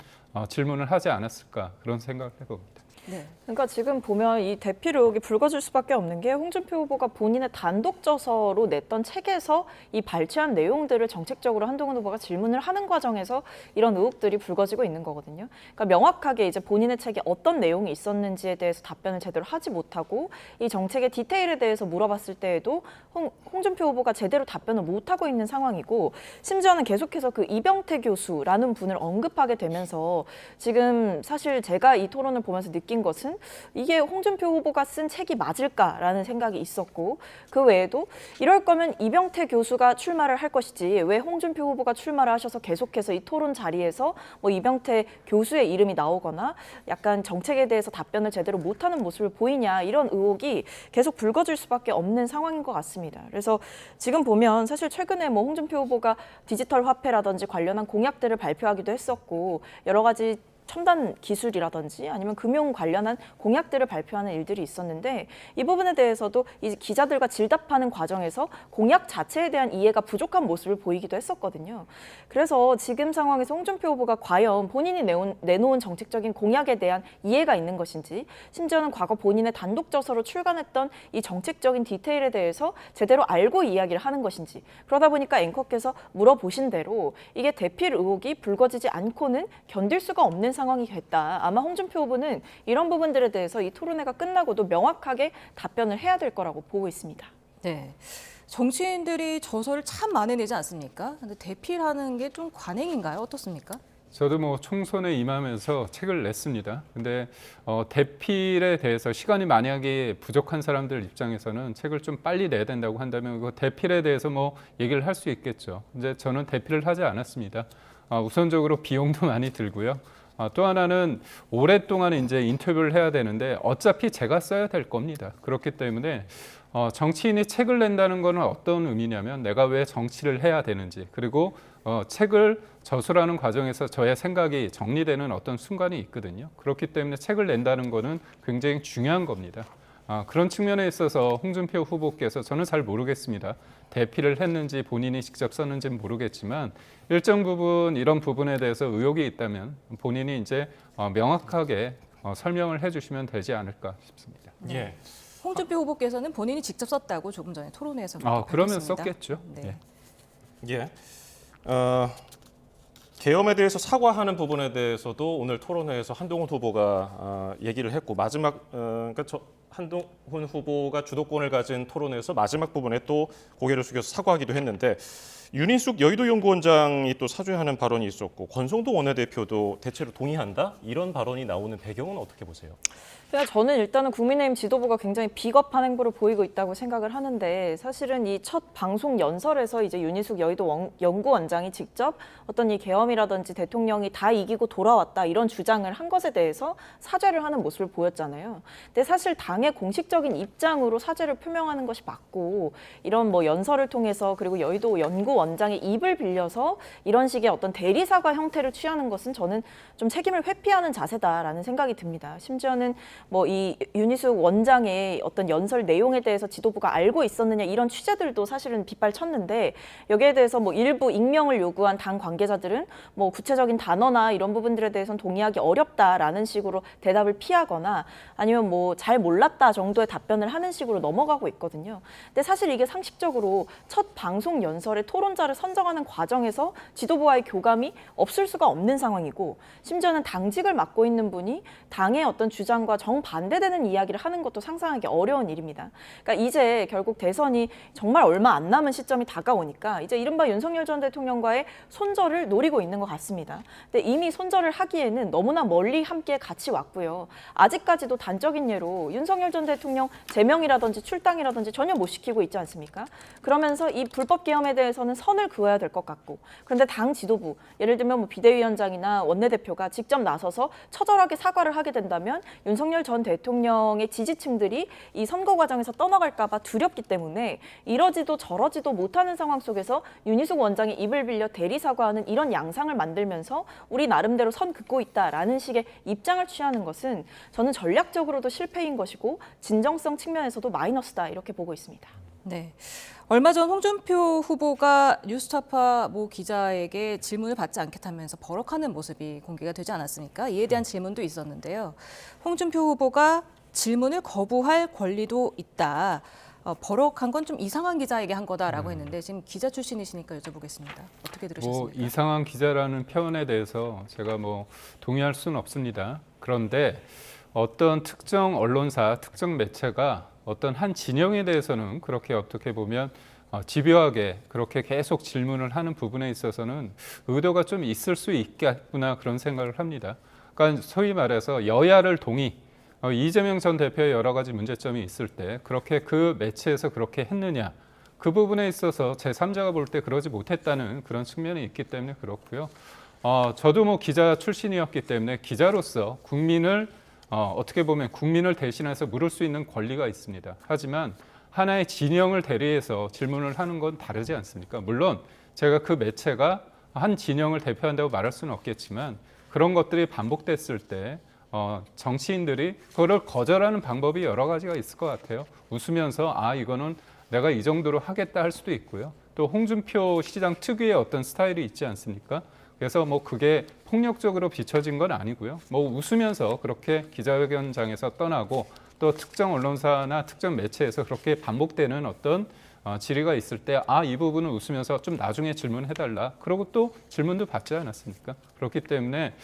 질문을 하지 않았을까 그런 생각을 해봅니다. 네. 그러니까 지금 보면 이 대필 의혹이 불거질 수밖에 없는 게 홍준표 후보가 본인의 단독 저서로 냈던 책에서 이 발췌한 내용들을 정책적으로 한동훈 후보가 질문을 하는 과정에서 이런 의혹들이 불거지고 있는 거거든요. 그러니까 명확하게 이제 본인의 책에 어떤 내용이 있었는지에 대해서 답변을 제대로 하지 못하고 이 정책의 디테일에 대해서 물어봤을 때에도 홍준표 후보가 제대로 답변을 못하고 있는 상황이고 심지어는 계속해서 그 이병태 교수라는 분을 언급하게 되면서 지금 사실 제가 이 토론을 보면서 느낀 것은 이게 홍준표 후보가 쓴 책이 맞을까라는 생각이 있었고 그 외에도 이럴 거면 이병태 교수가 출마를 할 것이지 왜 홍준표 후보가 출마를 하셔서 계속해서 이 토론 자리에서 뭐 이병태 교수의 이름이 나오거나 약간 정책에 대해서 답변을 제대로 못하는 모습을 보이냐 이런 의혹이 계속 불거질 수밖에 없는 상황인 것 같습니다. 그래서 지금 보면 사실 최근에 뭐 홍준표 후보가 디지털 화폐라든지 관련한 공약들을 발표하기도 했었고 여러 가지 첨단 기술이라든지 아니면 금융 관련한 공약들을 발표하는 일들이 있었는데 이 부분에 대해서도 이 기자들과 질답하는 과정에서 공약 자체에 대한 이해가 부족한 모습을 보이기도 했었거든요. 그래서 지금 상황에서 홍준표 후보가 과연 본인이 내놓은 정책적인 공약에 대한 이해가 있는 것인지 심지어는 과거 본인의 단독 저서로 출간했던 이 정책적인 디테일에 대해서 제대로 알고 이야기를 하는 것인지 그러다 보니까 앵커께서 물어보신 대로 이게 대필 의혹이 불거지지 않고는 견딜 수가 없는 상황이 됐다. 아마 홍준표 후보는 이런 부분들에 대해서 이 토론회가 끝나고도 명확하게 답변을 해야 될 거라고 보고 있습니다. 네. 정치인들이 저서를 참 많이 내지 않습니까? 근데 대필하는 게 좀 관행인가요? 어떻습니까? 저도 뭐 총선에 임하면서 책을 냈습니다. 근데 대필에 대해서 시간이 만약에 부족한 사람들 입장에서는 책을 좀 빨리 내야 된다고 한다면 그 대필에 대해서 뭐 얘기를 할 수 있겠죠. 근데 저는 대필을 하지 않았습니다. 우선적으로 비용도 많이 들고요. 또 하나는 오랫동안 이제 인터뷰를 해야 되는데 어차피 제가 써야 될 겁니다. 그렇기 때문에 정치인이 책을 낸다는 것은 어떤 의미냐면 내가 왜 정치를 해야 되는지 그리고 책을 저술하는 과정에서 저의 생각이 정리되는 어떤 순간이 있거든요. 그렇기 때문에 책을 낸다는 것은 굉장히 중요한 겁니다. 그런 측면에 있어서 홍준표 후보께서 저는 잘 모르겠습니다. 대필을 했는지 본인이 직접 썼는지는 모르겠지만 일정 부분 이런 부분에 대해서 의혹이 있다면 본인이 이제 명확하게 설명을 해주시면 되지 않을까 싶습니다. 예. 홍준표 후보께서는 본인이 직접 썼다고 조금 전에 토론회에서 그러면 밝혔습니다. 썼겠죠. 네. 예. 계엄에 대해서 사과하는 부분에 대해서도 오늘 토론회에서 한동훈 후보가 얘기를 했고 마지막 그러니까 한동훈 후보가 주도권을 가진 토론회에서 마지막 부분에 또 고개를 숙여서 사과하기도 했는데 윤희숙 여의도 연구원장이 또 사죄하는 발언이 있었고 권성동 원내대표도 대체로 동의한다? 이런 발언이 나오는 배경은 어떻게 보세요? 저는 일단은 국민의힘 지도부가 굉장히 비겁한 행보를 보이고 있다고 생각을 하는데 사실은 이 첫 방송 연설에서 이제 윤희숙 여의도 연구원장이 직접 어떤 이 계엄이라든지 대통령이 다 이기고 돌아왔다 이런 주장을 한 것에 대해서 사죄를 하는 모습을 보였잖아요. 근데 사실 당의 공식적인 입장으로 사죄를 표명하는 것이 맞고 이런 뭐 연설을 통해서 그리고 여의도 연구원장의 입을 빌려서 이런 식의 어떤 대리사과 형태를 취하는 것은 저는 좀 책임을 회피하는 자세다라는 생각이 듭니다. 심지어는 뭐 이 윤희숙 원장의 어떤 연설 내용에 대해서 지도부가 알고 있었느냐 이런 취재들도 사실은 빗발쳤는데 여기에 대해서 뭐 일부 익명을 요구한 당 관계자들은 뭐 구체적인 단어나 이런 부분들에 대해서는 동의하기 어렵다라는 식으로 대답을 피하거나 아니면 뭐 잘 몰랐다 정도의 답변을 하는 식으로 넘어가고 있거든요. 근데 사실 이게 상식적으로 첫 방송 연설의 토론자를 선정하는 과정에서 지도부와의 교감이 없을 수가 없는 상황이고 심지어는 당직을 맡고 있는 분이 당의 어떤 주장과 정반대되는 이야기를 하는 것도 상상하기 어려운 일입니다. 그러니까 이제 결국 대선이 정말 얼마 안 남은 시점이 다가오니까 이제 이른바 윤석열 전 대통령과의 손절을 노리고 있는 것 같습니다. 근데 이미 손절을 하기에는 너무나 멀리 함께 같이 왔고요. 아직까지도 단적인 예로 윤석열 전 대통령 제명이라든지 출당이라든지 전혀 못 시키고 있지 않습니까? 그러면서 이 불법 계엄에 대해서는 선을 그어야 될 것 같고, 그런데 당 지도부, 예를 들면 뭐 비대위원장이나 원내대표가 직접 나서서 처절하게 사과를 하게 된다면 윤석열 전 대통령의 지지층들이 이 선거 과정에서 떠나갈까 봐 두렵기 때문에 이러지도 저러지도 못하는 상황 속에서 윤희숙 원장이 입을 빌려 대리 사과하는 이런 양상을 만들면서 우리 나름대로 선 긋고 있다라는 식의 입장을 취하는 것은 저는 전략적으로도 실패인 것이고 진정성 측면에서도 마이너스다 이렇게 보고 있습니다. 네. 얼마 전 홍준표 후보가 뉴스타파 모 기자에게 질문을 받지 않겠다면서 버럭하는 모습이 공개가 되지 않았습니까? 이에 대한 질문도 있었는데요. 홍준표 후보가 질문을 거부할 권리도 있다. 버럭한 건 좀 이상한 기자에게 한 거다라고 했는데 지금 기자 출신이시니까 여쭤보겠습니다. 어떻게 들으셨습니까? 이상한 기자라는 표현에 대해서 제가 동의할 수는 없습니다. 그런데 어떤 특정 언론사, 특정 매체가 어떤 한 진영에 대해서는 그렇게 어떻게 보면 집요하게 그렇게 계속 질문을 하는 부분에 있어서는 의도가 좀 있을 수 있겠구나 그런 생각을 합니다. 그러니까 소위 말해서 여야를 동의, 이재명 전 대표의 여러 가지 문제점이 있을 때 그렇게 그 매체에서 그렇게 했느냐, 그 부분에 있어서 제3자가 볼 때 그러지 못했다는 그런 측면이 있기 때문에 그렇고요. 저도 기자 출신이었기 때문에 기자로서 국민을 어떻게 보면 국민을 대신해서 물을 수 있는 권리가 있습니다. 하지만 하나의 진영을 대리해서 질문을 하는 건 다르지 않습니까? 물론 제가 그 매체가 한 진영을 대표한다고 말할 수는 없겠지만 그런 것들이 반복됐을 때 정치인들이 그걸 거절하는 방법이 여러 가지가 있을 것 같아요. 웃으면서 이거는 내가 이 정도로 하겠다 할 수도 있고요. 또 홍준표 시장 특유의 어떤 스타일이 있지 않습니까? 그래서 그게 폭력적으로 비춰진 건 아니고요. 웃으면서 그렇게 기자회견장에서 떠나고 또 특정 언론사나 특정 매체에서 그렇게 반복되는 어떤 질의가 있을 때 이 부분은 웃으면서 좀 나중에 질문해달라. 그러고 또 질문도 받지 않았습니까? 그렇기 때문에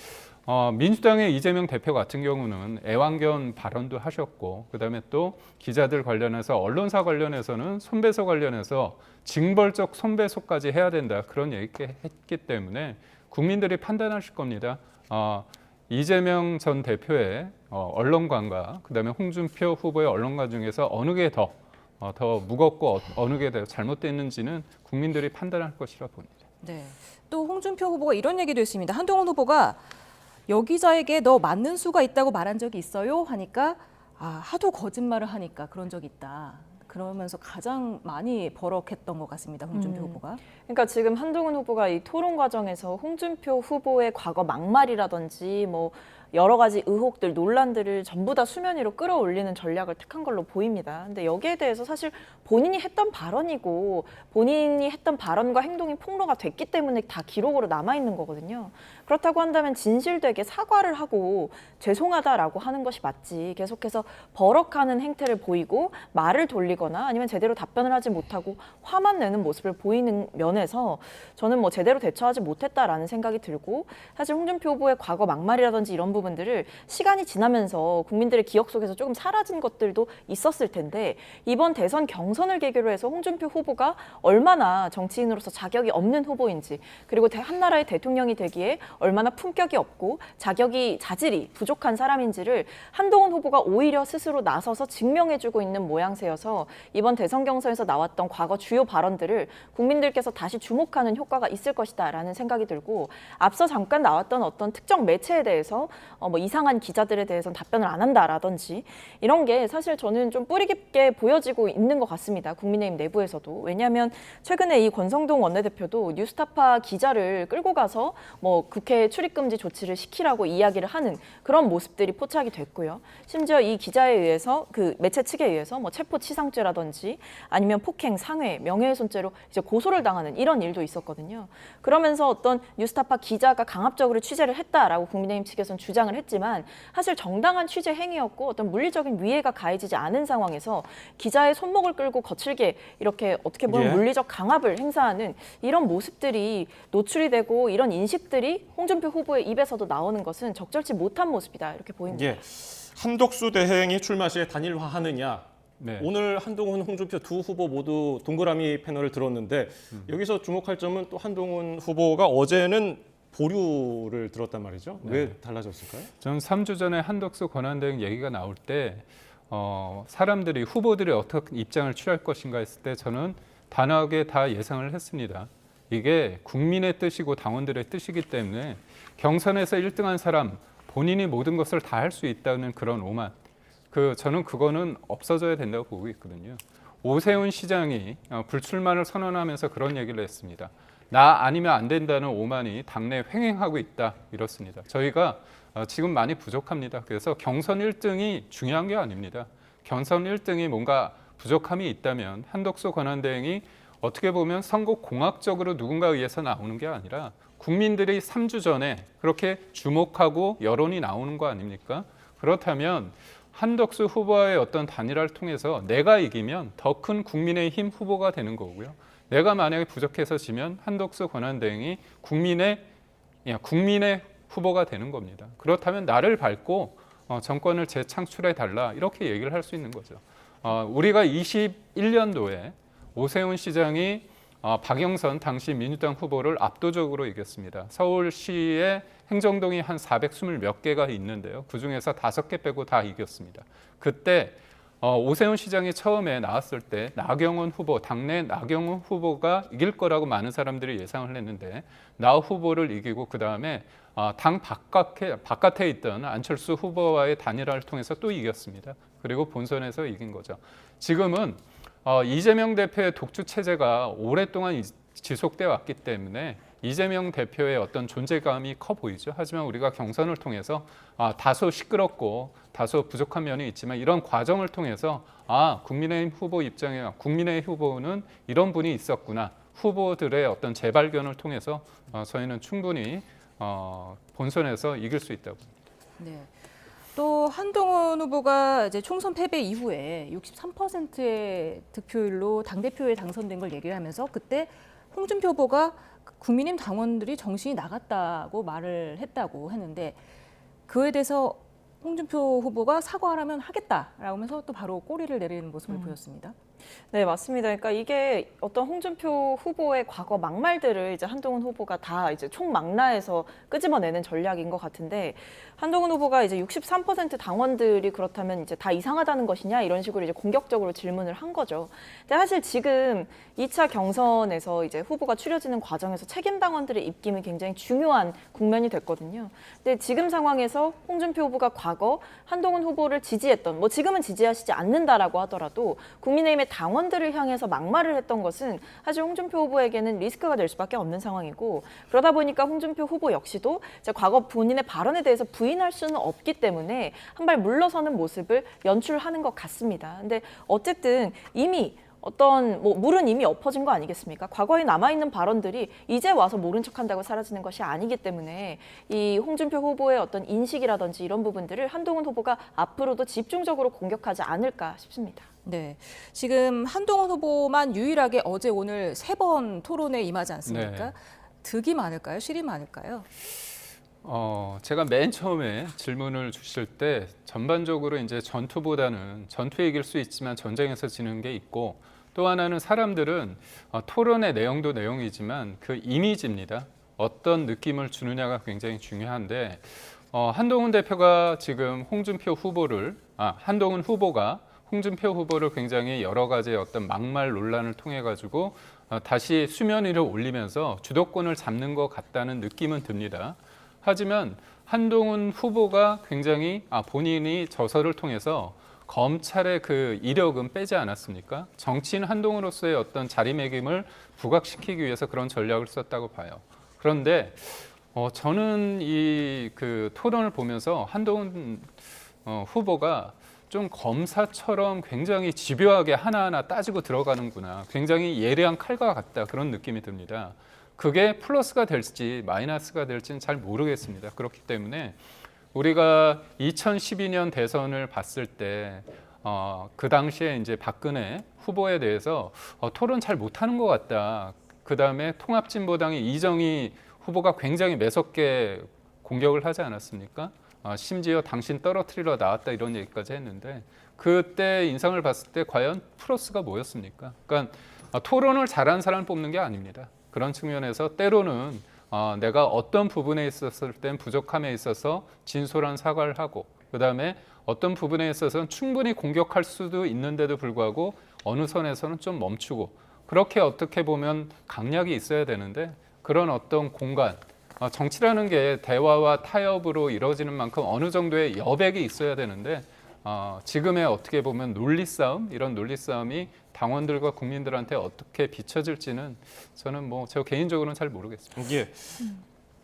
민주당의 이재명 대표 같은 경우는 애완견 발언도 하셨고 그다음에 또 기자들 관련해서 언론사 관련해서는 손배소 관련해서 징벌적 손배소까지 해야 된다. 그런 얘기 했기 때문에 국민들이 판단하실 겁니다. 이재명 전 대표의 언론관과 그다음에 홍준표 후보의 언론관 중에서 어느 게 더 무겁고 어느 게 더 잘못됐는지는 국민들이 판단할 것이라 봅니다. 네. 또 홍준표 후보가 이런 얘기도 했습니다. 한동훈 후보가 여 기자에게 너 맞는 수가 있다고 말한 적이 있어요? 하니까 하도 거짓말을 하니까 그런 적이 있다. 그러면서 가장 많이 버럭했던 것 같습니다. 홍준표 후보가. 그러니까 지금 한동훈 후보가 이 토론 과정에서 홍준표 후보의 과거 막말이라든지 여러 가지 의혹들, 논란들을 전부 다 수면 위로 끌어올리는 전략을 택한 걸로 보입니다. 근데 여기에 대해서 사실 본인이 했던 발언이고 본인이 했던 발언과 행동이 폭로가 됐기 때문에 다 기록으로 남아있는 거거든요. 그렇다고 한다면 진실되게 사과를 하고 죄송하다라고 하는 것이 맞지, 계속해서 버럭하는 행태를 보이고 말을 돌리거나 아니면 제대로 답변을 하지 못하고 화만 내는 모습을 보이는 면에서 저는 제대로 대처하지 못했다라는 생각이 들고, 사실 홍준표 후보의 과거 막말이라든지 이런 부분들을 시간이 지나면서 국민들의 기억 속에서 조금 사라진 것들도 있었을 텐데, 이번 대선 경선을 계기로 해서 홍준표 후보가 얼마나 정치인으로서 자격이 없는 후보인지, 그리고 한 나라의 대통령이 되기에 얼마나 품격이 없고 자질이 부족한 사람인지를 한동훈 후보가 오히려 스스로 나서서 증명해주고 있는 모양새여서 이번 대선 경선에서 나왔던 과거 주요 발언들을 국민들께서 다시 주목하는 효과가 있을 것이다라는 생각이 들고, 앞서 잠깐 나왔던 어떤 특정 매체에 대해서 이상한 기자들에 대해서는 답변을 안 한다라든지 이런 게 사실 저는 좀 뿌리 깊게 보여지고 있는 것 같습니다. 국민의힘 내부에서도. 왜냐하면 최근에 이 권성동 원내대표도 뉴스타파 기자를 끌고 가서 국회 출입금지 조치를 시키라고 이야기를 하는 그런 모습들이 포착이 됐고요. 심지어 이 기자에 의해서 그 매체 측에 의해서 체포치상죄라든지 아니면 폭행, 상해, 명예훼손죄로 이제 고소를 당하는 이런 일도 있었거든요. 그러면서 어떤 뉴스타파 기자가 강압적으로 취재를 했다라고 국민의힘 측에서는 주장을 했지만 사실 정당한 취재 행위였고 어떤 물리적인 위해가 가해지지 않은 상황에서 기자의 손목을 끌고 거칠게 이렇게 어떻게 보면 물리적 강압을 행사하는 이런 모습들이 노출이 되고 이런 인식들이 홍준표 후보의 입에서도 나오는 것은 적절치 못한 모습이다 이렇게 보입니다. 한덕수 대행이 출마 시에 단일화하느냐. 오늘 한동훈, 홍준표 두 후보 모두 동그라미 패널을 들었는데 여기서 주목할 점은 또 한동훈 후보가 어제는 보류를 들었단 말이죠. 왜 달라졌을까요? 저는 3주 전에 한덕수 권한대행 얘기가 나올 때 후보들이 어떻게 입장을 취할 것인가 했을 때 저는 단호하게 다 예상을 했습니다. 이게 국민의 뜻이고 당원들의 뜻이기 때문에 경선에서 1등한 사람 본인이 모든 것을 다 할 수 있다는 그런 오만, 저는 그거는 없어져야 된다고 보고 있거든요. 오세훈 시장이 불출마를 선언하면서 그런 얘기를 했습니다. 나 아니면 안 된다는 오만이 당내에 횡행하고 있다 이렇습니다. 저희가 지금 많이 부족합니다. 그래서 경선 1등이 중요한 게 아닙니다. 경선 1등이 뭔가 부족함이 있다면 한덕수 권한대행이 어떻게 보면 선거공학적으로 누군가에 의해서 나오는 게 아니라 국민들이 3주 전에 그렇게 주목하고 여론이 나오는 거 아닙니까? 그렇다면 한덕수 후보와의 어떤 단일화를 통해서 내가 이기면 더 큰 국민의힘 후보가 되는 거고요. 내가 만약에 부족해서 지면 한덕수 권한대행이 국민의 후보가 되는 겁니다. 그렇다면 나를 밟고 정권을 재창출해 달라 이렇게 얘기를 할 수 있는 거죠. 우리가 21년도에 오세훈 시장이 박영선 당시 민주당 후보를 압도적으로 이겼습니다. 서울시에 행정동이 한 420 몇 개가 있는데요. 그중에서 5개 빼고 다 이겼습니다. 그때 오세훈 시장이 처음에 나왔을 때 나경원 후보, 당내 나경원 후보가 이길 거라고 많은 사람들이 예상을 했는데 나 후보를 이기고 그다음에 당 바깥에 있던 안철수 후보와의 단일화를 통해서 또 이겼습니다. 그리고 본선에서 이긴 거죠. 지금은 이재명 대표의 독주 체제가 오랫동안 지속돼 왔기 때문에 이재명 대표의 어떤 존재감이 커 보이죠. 하지만 우리가 경선을 통해서 다소 시끄럽고 다소 부족한 면이 있지만 이런 과정을 통해서 국민의힘 후보 입장에 국민의 후보는 이런 분이 있었구나. 후보들의 어떤 재발견을 통해서 저희는 충분히 본선에서 이길 수 있다고 봅니다. 네. 또 한동훈 후보가 이제 총선 패배 이후에 63%의 득표율로 당대표에 당선된 걸 얘기를 하면서 그때 홍준표 후보가 국민의힘 당원들이 정신이 나갔다고 말을 했다고 했는데 그에 대해서 홍준표 후보가 사과하라면 하겠다라고 하면서 또 바로 꼬리를 내리는 모습을 보였습니다. 네, 맞습니다. 그러니까 이게 어떤 홍준표 후보의 과거 막말들을 이제 한동훈 후보가 다 이제 총망라해서 끄집어내는 전략인 것 같은데 한동훈 후보가 이제 63% 당원들이 그렇다면 이제 다 이상하다는 것이냐 이런 식으로 이제 공격적으로 질문을 한 거죠. 근데 사실 지금 2차 경선에서 이제 후보가 추려지는 과정에서 책임 당원들의 입김이 굉장히 중요한 국면이 됐거든요. 근데 지금 상황에서 홍준표 후보가 과거 한동훈 후보를 지지했던, 뭐 지금은 지지하시지 않는다라고 하더라도 국민의힘의 당원들을 향해서 막말을 했던 것은 사실 홍준표 후보에게는 리스크가 될 수밖에 없는 상황이고 그러다 보니까 홍준표 후보 역시도 이제 과거 본인의 발언에 대해서 부인할 수는 없기 때문에 한 발 물러서는 모습을 연출하는 것 같습니다. 근데 어쨌든 이미 어떤 물은 이미 엎어진 거 아니겠습니까? 과거에 남아있는 발언들이 이제 와서 모른 척한다고 사라지는 것이 아니기 때문에 이 홍준표 후보의 어떤 인식이라든지 이런 부분들을 한동훈 후보가 앞으로도 집중적으로 공격하지 않을까 싶습니다. 네, 지금 한동훈 후보만 유일하게 어제 오늘 3번 토론에 임하지 않습니까? 네. 득이 많을까요? 실이 많을까요? 제가 맨 처음에 질문을 주실 때 전반적으로 이제 전투보다는 전투에 이길 수 있지만 전쟁에서 지는 게 있고 또 하나는 사람들은 토론의 내용도 내용이지만 그 이미지입니다. 어떤 느낌을 주느냐가 굉장히 중요한데 한동훈 대표가 지금 한동훈 후보가 홍준표 후보를 굉장히 여러 가지 어떤 막말 논란을 통해 가지고 다시 수면 위로 올리면서 주도권을 잡는 것 같다는 느낌은 듭니다. 하지만 한동훈 후보가 굉장히 본인이 저서를 통해서 검찰의 그 이력은 빼지 않았습니까? 정치인 한동훈으로서의 어떤 자리매김을 부각시키기 위해서 그런 전략을 썼다고 봐요. 그런데 저는 이 그 토론을 보면서 한동훈 후보가 좀 검사처럼 굉장히 집요하게 하나하나 따지고 들어가는구나. 굉장히 예리한 칼과 같다. 그런 느낌이 듭니다. 그게 플러스가 될지 마이너스가 될지는 잘 모르겠습니다. 그렇기 때문에 우리가 2012년 대선을 봤을 때 그 당시에 이제 박근혜 후보에 대해서 토론 잘 못하는 것 같다. 그 다음에 통합진보당의 이정희 후보가 굉장히 매섭게 공격을 하지 않았습니까? 심지어 당신 떨어뜨리러 나왔다 이런 얘기까지 했는데 그때 인상을 봤을 때 과연 플러스가 뭐였습니까? 그러니까 토론을 잘하는 사람을 뽑는 게 아닙니다. 그런 측면에서 때로는 내가 어떤 부분에 있었을 땐 부족함에 있어서 진솔한 사과를 하고 그다음에 어떤 부분에 있어서는 충분히 공격할 수도 있는데도 불구하고 어느 선에서는 좀 멈추고 그렇게 어떻게 보면 강약이 있어야 되는데 그런 어떤 공간, 정치라는 게 대화와 타협으로 이루어지는 만큼 어느 정도의 여백이 있어야 되는데 지금의 어떻게 보면 논리싸움, 이런 논리싸움이 당원들과 국민들한테 어떻게 비춰질지는 저는 저 개인적으로는 잘 모르겠습니다. 예.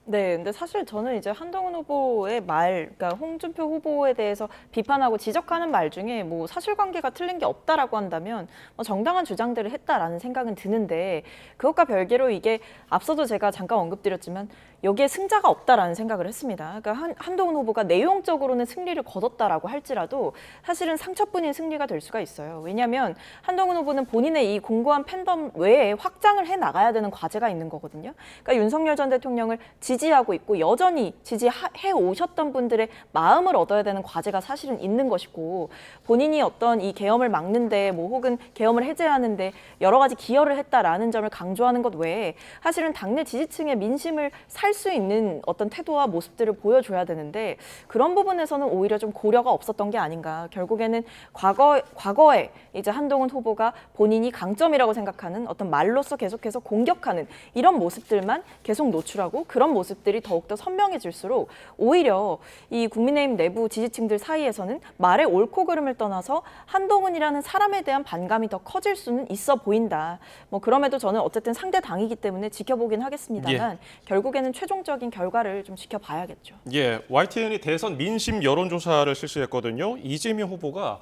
네, 근데 사실 저는 이제 한동훈 후보의 그러니까 홍준표 후보에 대해서 비판하고 지적하는 말 중에 사실관계가 틀린 게 없다라고 한다면 정당한 주장들을 했다라는 생각은 드는데 그것과 별개로 이게 앞서도 제가 잠깐 언급드렸지만 여기에 승자가 없다라는 생각을 했습니다. 그러니까 한동훈 후보가 내용적으로는 승리를 거뒀다라고 할지라도 사실은 상처뿐인 승리가 될 수가 있어요. 왜냐하면 한동훈 후보는 본인의 이 공고한 팬덤 외에 확장을 해 나가야 되는 과제가 있는 거거든요. 그러니까 윤석열 전 대통령을 지지하고 있고 여전히 지지해 오셨던 분들의 마음을 얻어야 되는 과제가 사실은 있는 것이고 본인이 어떤 이 계엄을 막는데 혹은 계엄을 해제하는데 여러 가지 기여를 했다라는 점을 강조하는 것 외에 사실은 당내 지지층의 민심을 살 수 있는 어떤 태도와 모습들을 보여줘야 되는데 그런 부분에서는 오히려 좀 고려가 없었던 게 아닌가. 결국에는 과거에 이제 한동훈 후보가 본인이 강점이라고 생각하는 어떤 말로써 계속해서 공격하는 이런 모습들만 계속 노출하고 그런 모습들이 더욱더 선명해질수록 오히려 이 국민의힘 내부 지지층들 사이에서는 말의 옳고 그름을 떠나서 한동훈이라는 사람에 대한 반감이 더 커질 수는 있어 보인다. 그럼에도 저는 어쨌든 상대 당이기 때문에 지켜보긴 하겠습니다만 결국에는 최종적인 결과를 좀 지켜봐야겠죠. 예, YTN이 대선 민심 여론조사를 실시했거든요. 이재명 후보가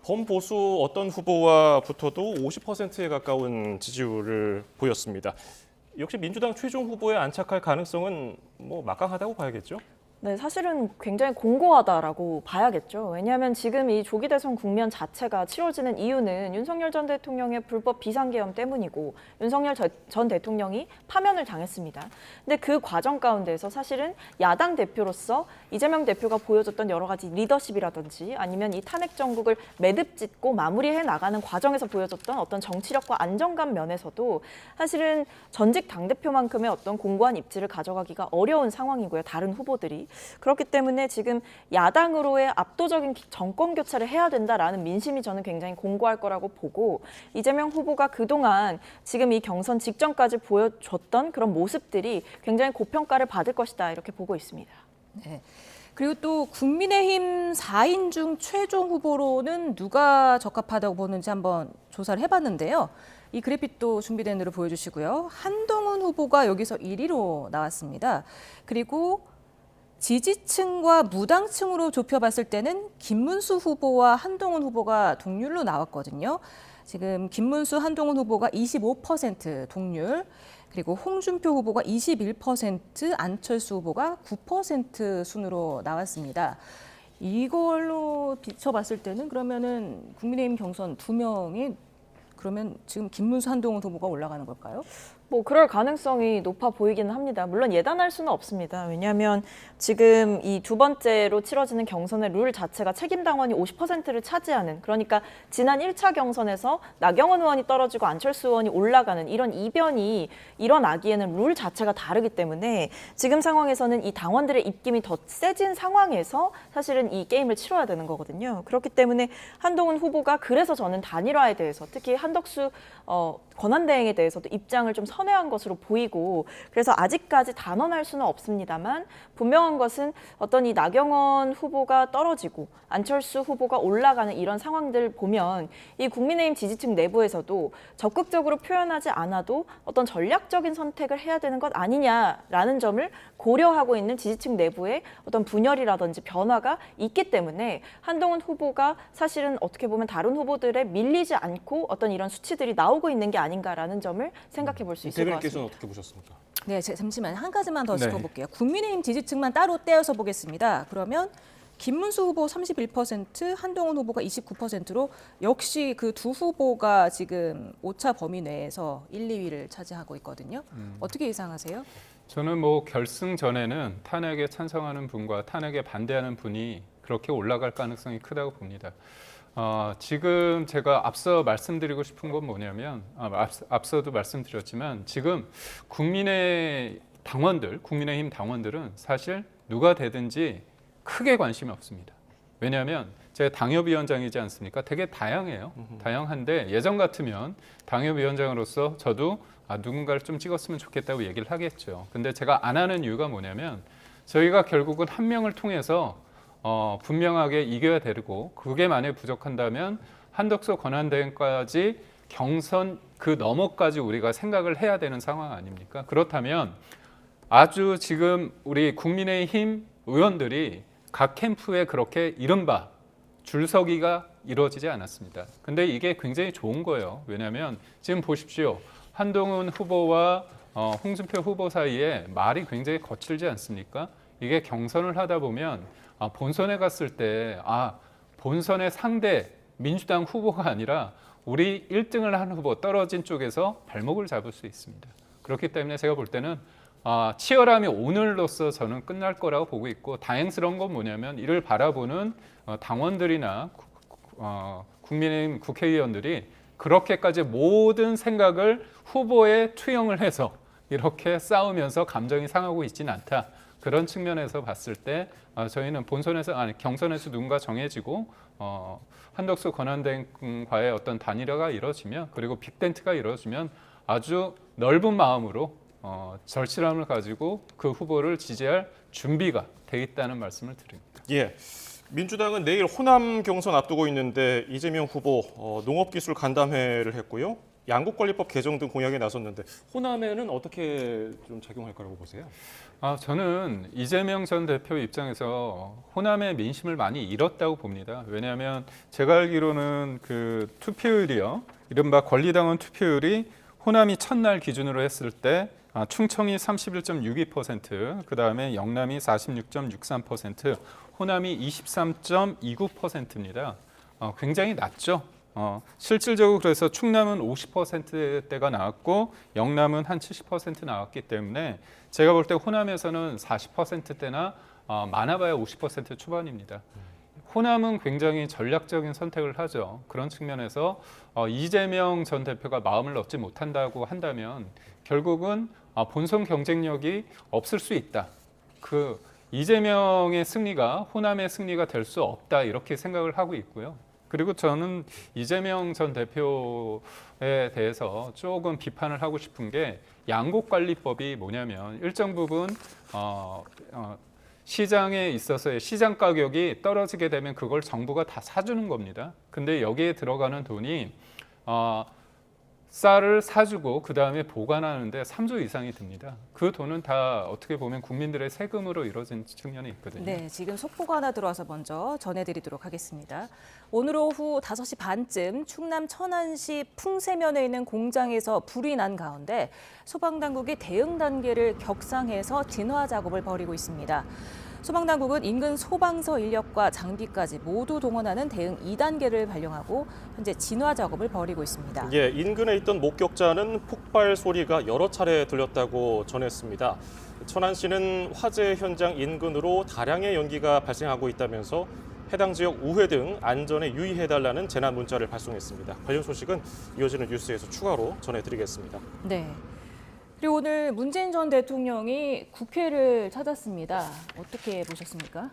범보수 어떤 후보와 붙어도 50%에 가까운 지지율을 보였습니다. 역시 민주당 최종 후보에 안착할 가능성은 막강하다고 봐야겠죠? 네, 사실은 굉장히 공고하다라고 봐야겠죠. 왜냐하면 지금 이 조기 대선 국면 자체가 치러지는 이유는 윤석열 전 대통령의 불법 비상계엄 때문이고 윤석열 전 대통령이 파면을 당했습니다. 근데 그 과정 가운데서 사실은 야당 대표로서 이재명 대표가 보여줬던 여러 가지 리더십이라든지 아니면 이 탄핵 정국을 매듭짓고 마무리해 나가는 과정에서 보여줬던 어떤 정치력과 안정감 면에서도 사실은 전직 당대표만큼의 어떤 공고한 입지를 가져가기가 어려운 상황이고요. 다른 후보들이. 그렇기 때문에 지금 야당으로의 압도적인 정권 교체를 해야 된다라는 민심이 저는 굉장히 공고할 거라고 보고 이재명 후보가 그동안 지금 이 경선 직전까지 보여줬던 그런 모습들이 굉장히 고평가를 받을 것이다 이렇게 보고 있습니다. 네. 그리고 또 국민의힘 4인 중 최종 후보로는 누가 적합하다고 보는지 한번 조사를 해봤는데요. 이 그래픽도 준비된 대로 보여주시고요. 한동훈 후보가 여기서 1위로 나왔습니다. 그리고 지지층과 무당층으로 좁혀봤을 때는 김문수 후보와 한동훈 후보가 동률로 나왔거든요. 지금 김문수, 한동훈 후보가 25% 동률, 그리고 홍준표 후보가 21%, 안철수 후보가 9% 순으로 나왔습니다. 이걸로 비춰봤을 때는 그러면은 국민의힘 경선 2명이 그러면 지금 김문수, 한동훈 후보가 올라가는 걸까요? 그럴 가능성이 높아 보이기는 합니다. 물론 예단할 수는 없습니다. 왜냐하면 지금 이 두 번째로 치러지는 경선의 룰 자체가 책임당원이 50%를 차지하는 그러니까 지난 1차 경선에서 나경원 의원이 떨어지고 안철수 의원이 올라가는 이런 이변이 일어나기에는 룰 자체가 다르기 때문에 지금 상황에서는 이 당원들의 입김이 더 세진 상황에서 사실은 이 게임을 치러야 되는 거거든요. 그렇기 때문에 한동훈 후보가 그래서 저는 단일화에 대해서 특히 한덕수 권한대행에 대해서도 입장을 좀 선회한 것으로 보이고 그래서 아직까지 단언할 수는 없습니다만 분명한 것은 어떤 이 나경원 후보가 떨어지고 안철수 후보가 올라가는 이런 상황들 보면 이 국민의힘 지지층 내부에서도 적극적으로 표현하지 않아도 어떤 전략적인 선택을 해야 되는 것 아니냐라는 점을 고려하고 있는 지지층 내부의 어떤 분열이라든지 변화가 있기 때문에 한동훈 후보가 사실은 어떻게 보면 다른 후보들에 밀리지 않고 어떤 이런 수치들이 나오고 있는 게 아닌가라는 점을 생각해 볼 수 있을 것 같습니다. 대변인께서는 어떻게 보셨습니까? 네, 잠시만 한 가지만 더 짚어볼게요. 국민의힘 지지층만 따로 떼어서 보겠습니다. 그러면 김문수 후보 31%, 한동훈 후보가 29%로 역시 그 두 후보가 지금 오차 범위 내에서 1, 2위를 차지하고 있거든요. 어떻게 예상하세요? 저는 결승 전에는 탄핵에 찬성하는 분과 탄핵에 반대하는 분이 그렇게 올라갈 가능성이 크다고 봅니다. 지금 제가 앞서 말씀드리고 싶은 건 뭐냐면 앞서도 말씀드렸지만 지금 국민의힘 당원들은 사실 누가 되든지 크게 관심이 없습니다. 왜냐하면 제 당협위원장이지 않습니까? 되게 다양해요. 다양한데 예전 같으면 당협위원장으로서 저도 누군가를 좀 찍었으면 좋겠다고 얘기를 하겠죠. 근데 제가 안 하는 이유가 뭐냐면 저희가 결국은 한 명을 통해서 분명하게 이겨야 되고 그게 만약에 부족한다면 한덕수 권한대행까지 경선 그 너머까지 우리가 생각을 해야 되는 상황 아닙니까? 그렇다면 아주 지금 우리 국민의힘 의원들이 각 캠프에 그렇게 이른바 줄서기가 이루어지지 않았습니다. 근데 이게 굉장히 좋은 거예요. 왜냐하면 지금 보십시오. 한동훈 후보와 홍준표 후보 사이에 말이 굉장히 거칠지 않습니까? 이게 경선을 하다 보면 본선에 갔을 때 본선의 상대 민주당 후보가 아니라 우리 1등을 한 후보 떨어진 쪽에서 발목을 잡을 수 있습니다. 그렇기 때문에 제가 볼 때는 치열함이 오늘로써 저는 끝날 거라고 보고 있고 다행스러운 건 뭐냐면 이를 바라보는 당원들이나 국민의힘 국회의원들이 그렇게까지 모든 생각을 후보에 투영을 해서 이렇게 싸우면서 감정이 상하고 있지는 않다. 그런 측면에서 봤을 때 저희는 경선에서 누군가 정해지고 한덕수 권한대행과의 어떤 단일화가 이루어지면 그리고 빅텐트가 이루어지면 아주 넓은 마음으로 절실함을 가지고 그 후보를 지지할 준비가 돼 있다는 말씀을 드립니다. 예. 민주당은 내일 호남 경선 앞두고 있는데 이재명 후보 농업기술 간담회를 했고요. 양국관리법 개정 등 공약에 나섰는데 호남에는 어떻게 좀 작용할 거라고 보세요? 저는 이재명 전 대표 입장에서 호남의 민심을 많이 잃었다고 봅니다. 왜냐하면 제가 알기로는 그 투표율이요. 이른바 권리당원 투표율이 호남이 첫날 기준으로 했을 때 충청이 31.62%, 그다음에 영남이 46.63%, 호남이 23.29%입니다. 굉장히 낮죠. 실질적으로 그래서 충남은 50%대가 나왔고 영남은 한 70% 나왔기 때문에 제가 볼 때 호남에서는 40%대나 많아봐야 50% 초반입니다. 호남은 굉장히 전략적인 선택을 하죠. 그런 측면에서 이재명 전 대표가 마음을 얻지 못한다고 한다면 결국은 본선 경쟁력이 없을 수 있다. 그 이재명의 승리가 호남의 승리가 될 수 없다 이렇게 생각을 하고 있고요. 그리고 저는 이재명 전 대표에 대해서 조금 비판을 하고 싶은 게 양곡관리법이 뭐냐면 일정 부분 시장에 있어서의 시장 가격이 떨어지게 되면 그걸 정부가 다 사주는 겁니다. 근데 여기에 들어가는 돈이 쌀을 사주고 그 다음에 보관하는데 3조 이상이 듭니다. 그 돈은 다 어떻게 보면 국민들의 세금으로 이루어진 측면이 있거든요. 네, 지금 속보가 하나 들어와서 먼저 전해드리도록 하겠습니다. 오늘 오후 5시 반쯤 충남 천안시 풍세면에 있는 공장에서 불이 난 가운데 소방당국이 대응 단계를 격상해서 진화 작업을 벌이고 있습니다. 소방당국은 인근 소방서 인력과 장비까지 모두 동원하는 대응 2단계를 발령하고 현재 진화 작업을 벌이고 있습니다. 예, 인근에 있던 목격자는 폭발 소리가 여러 차례 들렸다고 전했습니다. 천안시는 화재 현장 인근으로 다량의 연기가 발생하고 있다면서 해당 지역 우회 등 안전에 유의해달라는 재난 문자를 발송했습니다. 관련 소식은 이어지는 뉴스에서 추가로 전해드리겠습니다. 네. 그리고 오늘 문재인 전 대통령이 국회를 찾았습니다. 어떻게 보셨습니까?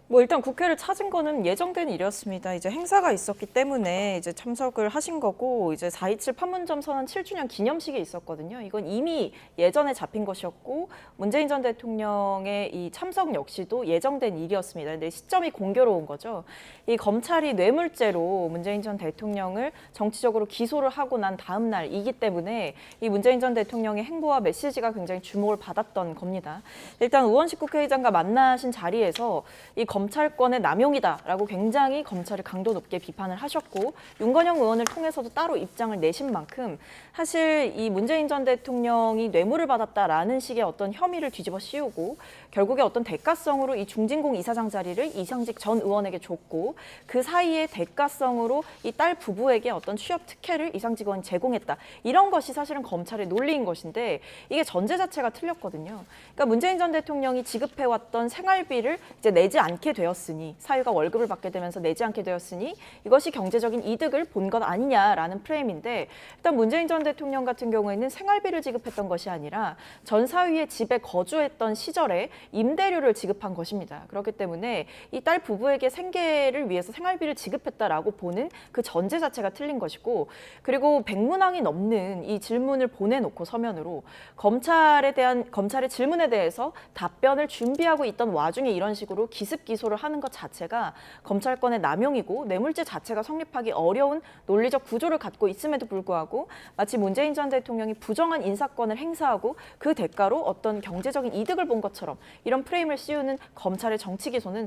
일단 국회를 찾은 거는 예정된 일이었습니다. 이제 행사가 있었기 때문에 이제 참석을 하신 거고, 이제 4.27 판문점 선언 7주년 기념식이 있었거든요. 이건 이미 예전에 잡힌 것이었고, 문재인 전 대통령의 이 참석 역시도 예정된 일이었습니다. 근데 시점이 공교로운 거죠. 이 검찰이 뇌물죄로 문재인 전 대통령을 정치적으로 기소를 하고 난 다음 날이기 때문에 이 문재인 전 대통령의 행보와 메시지가 굉장히 주목을 받았던 겁니다. 일단 우원식 국회의장과 만나신 자리에서 이 검찰권의 남용이다라고 굉장히 검찰을 강도 높게 비판을 하셨고, 윤건영 의원을 통해서도 따로 입장을 내신 만큼 사실 이 문재인 전 대통령이 뇌물을 받았다라는 식의 어떤 혐의를 뒤집어 씌우고 결국에 어떤 대가성으로 이 중진공 이사장 자리를 이상직 전 의원에게 줬고, 그 사이에 대가성으로 이 딸 부부에게 어떤 취업 특혜를 이상직 의원이 제공했다. 이런 것이 사실은 검찰의 논리인 것인데 이게 전제 자체가 틀렸거든요. 그러니까 문재인 전 대통령이 지급해왔던 생활비를 이제 내지 않게 않게 되었으니, 사유가 월급을 받게 되면서 내지 않게 되었으니 이것이 경제적인 이득을 본 것 아니냐라는 프레임인데, 일단 문재인 전 대통령 같은 경우에는 생활비를 지급했던 것이 아니라 전 사위의 집에 거주했던 시절에 임대료를 지급한 것입니다. 그렇기 때문에 이 딸 부부에게 생계를 위해서 생활비를 지급했다라고 보는 그 전제 자체가 틀린 것이고, 그리고 100문항이 넘는 이 질문을 보내놓고 서면으로 검찰의 질문에 대해서 답변을 준비하고 있던 와중에 이런 식으로 기습 기소를 하는 것 자체가 검찰권의 남용이고 뇌물죄 자체가 성립하기 어려운 논리적 구조를 갖고 있음에도 불구하고 마치 문재인 전 대통령이 부정한 인사권을 행사하고 그 대가로 어떤 경제적인 이득을 본 것처럼 이런 프레임을 씌우는 검찰의 정치 기소는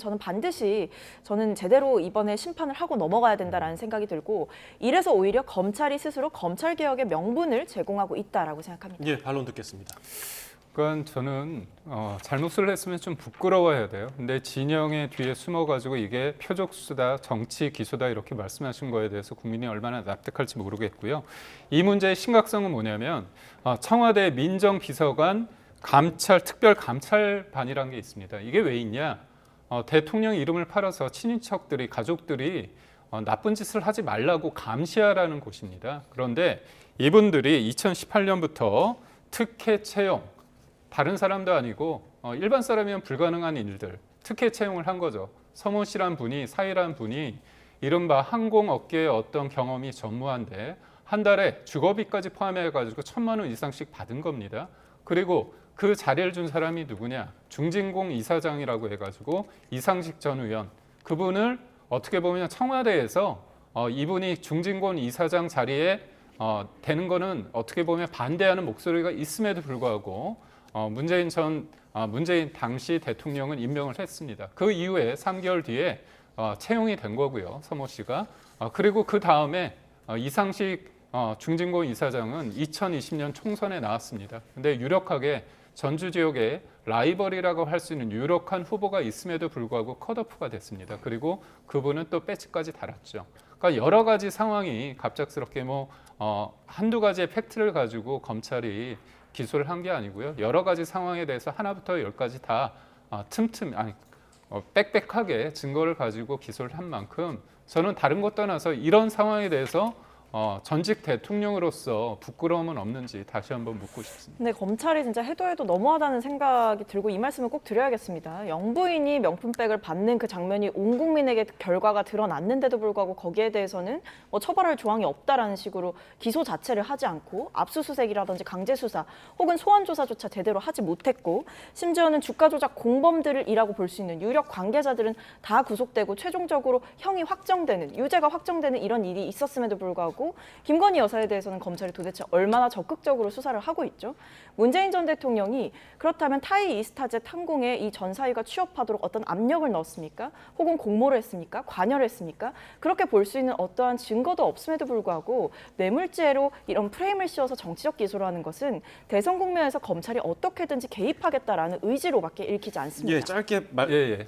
저는 제대로 이번에 심판을 하고 넘어가야 된다라는 생각이 들고, 이래서 오히려 검찰이 스스로 검찰개혁의 명분을 제공하고 있다라고 생각합니다. 예, 반론 듣겠습니다. 그러니까 저는 잘못을 했으면 좀 부끄러워해야 돼요. 근데 진영의 뒤에 숨어가지고 이게 표적수다, 정치 기소다 이렇게 말씀하신 거에 대해서 국민이 얼마나 납득할지 모르겠고요. 이 문제의 심각성은 뭐냐면 청와대 민정비서관 특별감찰반이라는 게 있습니다. 이게 왜 있냐? 대통령 이름을 팔아서 친인척들이, 가족들이 나쁜 짓을 하지 말라고 감시하라는 곳입니다. 그런데 이분들이 2018년부터 특혜 채용, 다른 사람도 아니고 일반 사람이면 불가능한 일들, 특혜 채용을 한 거죠. 서모 씨란 분이, 사위란 분이 이른바 항공업계의 어떤 경험이 전무한데 한 달에 주거비까지 포함해가지고 1,000만 원 이상씩 받은 겁니다. 그리고 그 자리를 준 사람이 누구냐? 중진공 이사장이라고 해가지고 이상식 전 의원, 그분을 어떻게 보면 청와대에서 이분이 중진공 이사장 자리에 되는 거는 어떻게 보면 반대하는 목소리가 있음에도 불구하고 문재인 당시 대통령은 임명을 했습니다. 그 이후에 3개월 뒤에 채용이 된 거고요, 서모 씨가. 그리고 그 다음에 이상식 중진공 이사장은 2020년 총선에 나왔습니다. 근데 유력하게 전주 지역에 라이벌이라고 할 수 있는 유력한 후보가 있음에도 불구하고 컷오프가 됐습니다. 그리고 그분은 또 배지까지 달았죠. 그러니까 여러 가지 상황이 갑작스럽게 한두 가지의 팩트를 가지고 검찰이 기소를 한 게 아니고요. 여러 가지 상황에 대해서 하나부터 열까지 다 빽빽하게 증거를 가지고 기소를 한 만큼 저는 다른 것 떠나서 이런 상황에 대해서 전직 대통령으로서 부끄러움은 없는지 다시 한번 묻고 싶습니다. 근데 검찰이 진짜 해도 너무하다는 생각이 들고 이 말씀을 꼭 드려야겠습니다. 영부인이 명품백을 받는 그 장면이 온 국민에게 결과가 드러났는데도 불구하고 거기에 대해서는 처벌할 조항이 없다라는 식으로 기소 자체를 하지 않고 압수수색이라든지 강제수사 혹은 소환조사조차 제대로 하지 못했고, 심지어는 주가 조작 공범들이라고 볼 수 있는 유력 관계자들은 다 구속되고 최종적으로 형이 확정되는, 유죄가 확정되는 이런 일이 있었음에도 불구하고 김건희 여사에 대해서는 검찰이 도대체 얼마나 적극적으로 수사를 하고 있죠. 문재인 전 대통령이 그렇다면 타이 이스타젯 항공에 이 전 사위가 취업하도록 어떤 압력을 넣었습니까? 혹은 공모를 했습니까? 관여를 했습니까? 그렇게 볼 수 있는 어떠한 증거도 없음에도 불구하고 뇌물죄로 이런 프레임을 씌워서 정치적 기소를 하는 것은 대선 국면에서 검찰이 어떻게든지 개입하겠다라는 의지로밖에 읽히지 않습니다. 예, 짧게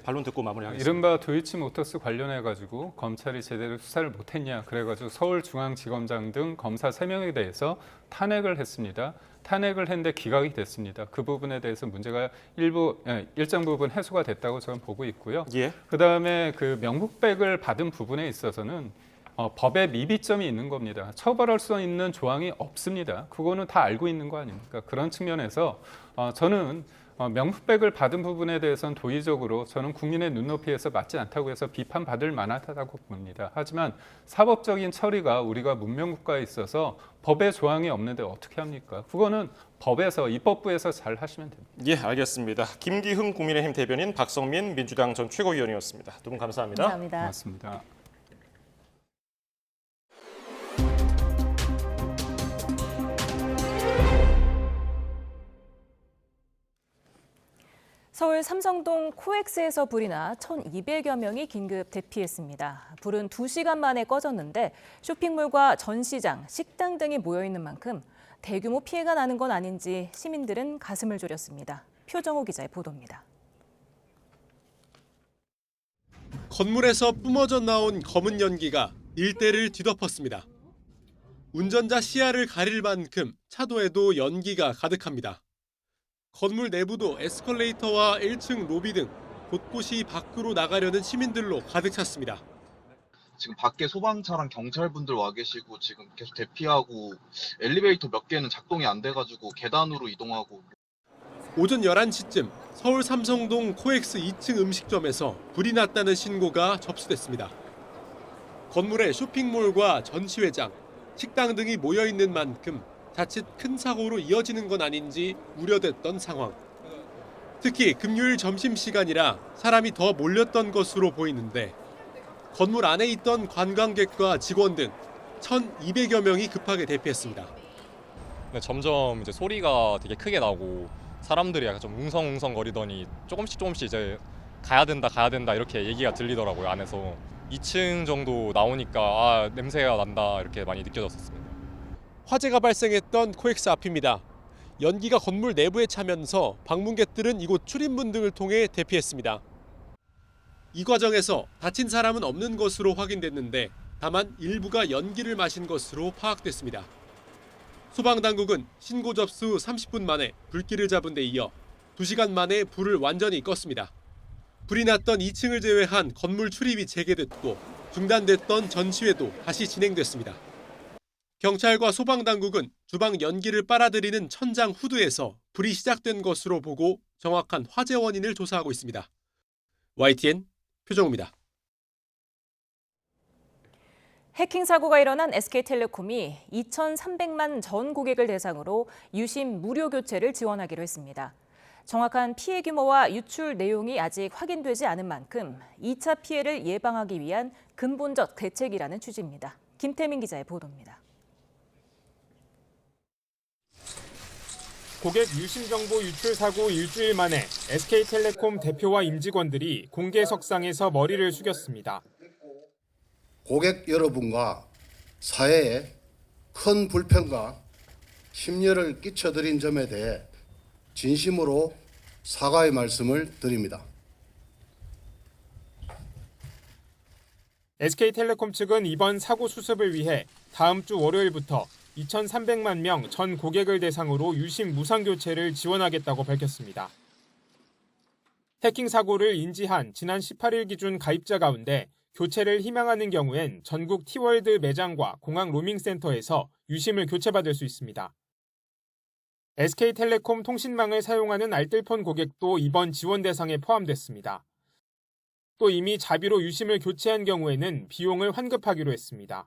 반론 듣고 마무리하겠습니다. 이른바 도이치모터스 관련해가지고 검찰이 제대로 수사를 못했냐, 그래가지고 서울중앙지검장 등 검사 3명에 대해서 탄핵을 했습니다. 탄핵을 했는데 기각이 됐습니다. 그 부분에 대해서 문제가 일정 부분 해소가 됐다고 저는 보고 있고요. 예. 그다음에 그 명품백을 받은 부분에 있어서는 법에 미비점이 있는 겁니다. 처벌할 수 있는 조항이 없습니다. 그거는 다 알고 있는 거 아닙니까? 그런 측면에서 저는 명품백을 받은 부분에 대해서는 도의적으로 저는 국민의 눈높이에서 맞지 않다고 해서 비판받을 만하다고 봅니다. 하지만 사법적인 처리가 우리가 문명국가에 있어서 법의 조항이 없는데 어떻게 합니까? 그거는 법에서, 입법부에서 잘 하시면 됩니다. 예, 알겠습니다. 김기흠 국민의힘 대변인, 박성민 민주당 전 최고위원이었습니다. 두 분 감사합니다. 감사합니다. 고맙습니다. 서울 삼성동 코엑스에서 불이 나 1,200여 명이 긴급 대피했습니다. 불은 2시간 만에 꺼졌는데 쇼핑몰과 전시장, 식당 등이 모여있는 만큼 대규모 피해가 나는 건 아닌지 시민들은 가슴을 졸였습니다. 표정호 기자의 보도입니다. 건물에서 뿜어져 나온 검은 연기가 일대를 뒤덮었습니다. 운전자 시야를 가릴 만큼 차도에도 연기가 가득합니다. 건물 내부도 에스컬레이터와 1층 로비 등 곳곳이 밖으로 나가려는 시민들로 가득 찼습니다. 지금 밖에 소방차랑 경찰분들 와 계시고 지금 계속 대피하고 엘리베이터 몇 개는 작동이 안 돼가지고 계단으로 이동하고. 오전 11시쯤 서울 삼성동 코엑스 2층 음식점에서 불이 났다는 신고가 접수됐습니다. 건물에 쇼핑몰과 전시회장, 식당 등이 모여 있는 만큼 자칫 큰 사고로 이어지는 건 아닌지 우려됐던 상황. 특히 금요일 점심시간이라 사람이 더 몰렸던 것으로 보이는데 건물 안에 있던 관광객과 직원 등 1,200여 명이 급하게 대피했습니다. 점점 이제 소리가 되게 크게 나고 사람들이 약간 좀 웅성웅성 거리더니 조금씩 이제 가야 된다 이렇게 얘기가 들리더라고요. 안에서 2층 정도 나오니까 냄새가 난다 이렇게 많이 느껴졌었습니다. 화재가 발생했던 코엑스 앞입니다. 연기가 건물 내부에 차면서 방문객들은 이곳 출입문 등을 통해 대피했습니다. 이 과정에서 다친 사람은 없는 것으로 확인됐는데 다만 일부가 연기를 마신 것으로 파악됐습니다. 소방당국은 신고 접수 30분 만에 불길을 잡은 데 이어 2시간 만에 불을 완전히 껐습니다. 불이 났던 2층을 제외한 건물 출입이 재개됐고 중단됐던 전시회도 다시 진행됐습니다. 경찰과 소방당국은 주방 연기를 빨아들이는 천장 후드에서 불이 시작된 것으로 보고 정확한 화재 원인을 조사하고 있습니다. YTN 표정우입니다. 해킹 사고가 일어난 SK텔레콤이 2,300만 전 고객을 대상으로 유심 무료 교체를 지원하기로 했습니다. 정확한 피해 규모와 유출 내용이 아직 확인되지 않은 만큼 2차 피해를 예방하기 위한 근본적 대책이라는 취지입니다. 김태민 기자의 보도입니다. 고객 유심 정보 유출 사고 일주일 만에 SK텔레콤 대표와 임직원들이 공개석상에서 머리를 숙였습니다. 고객 여러분과 사회에 큰 불편과 심려를 끼쳐드린 점에 대해 진심으로 사과의 말씀을 드립니다. SK텔레콤 측은 이번 사고 수습을 위해 다음 주 월요일부터 2,300만 명 전 고객을 대상으로 유심 무상 교체를 지원하겠다고 밝혔습니다. 해킹 사고를 인지한 지난 18일 기준 가입자 가운데 교체를 희망하는 경우엔 전국 티월드 매장과 공항 로밍센터에서 유심을 교체받을 수 있습니다. SK텔레콤 통신망을 사용하는 알뜰폰 고객도 이번 지원 대상에 포함됐습니다. 또 이미 자비로 유심을 교체한 경우에는 비용을 환급하기로 했습니다.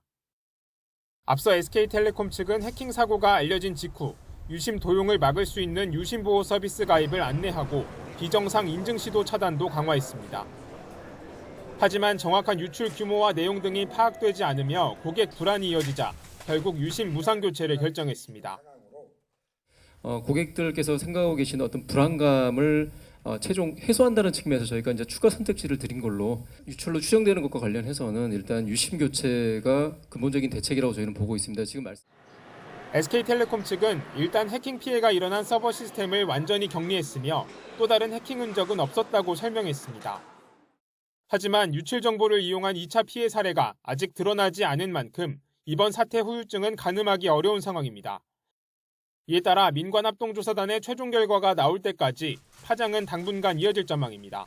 앞서 SK텔레콤 측은 해킹 사고가 알려진 직후 유심 도용을 막을 수 있는 유심보호 서비스 가입을 안내하고 비정상 인증 시도 차단도 강화했습니다. 하지만 정확한 유출 규모와 내용 등이 파악되지 않으며 고객 불안이 이어지자 결국 유심 무상 교체를 결정했습니다. 고객들께서 생각하고 계시는 어떤 불안감을 최종 해소한다는 측면에서 저희가 이제 추가 선택지를 드린 걸로 유출로 추정되는 것과 관련해서는 일단 유심 교체가 근본적인 대책이라고 저희는 보고 있습니다. 지금 SK텔레콤 측은 일단 해킹 피해가 일어난 서버 시스템을 완전히 격리했으며 또 다른 해킹 흔적은 없었다고 설명했습니다. 하지만 유출 정보를 이용한 2차 피해 사례가 아직 드러나지 않은 만큼 이번 사태 후유증은 가늠하기 어려운 상황입니다. 이에 따라 민관합동조사단의 최종 결과가 나올 때까지 파장은 당분간 이어질 전망입니다.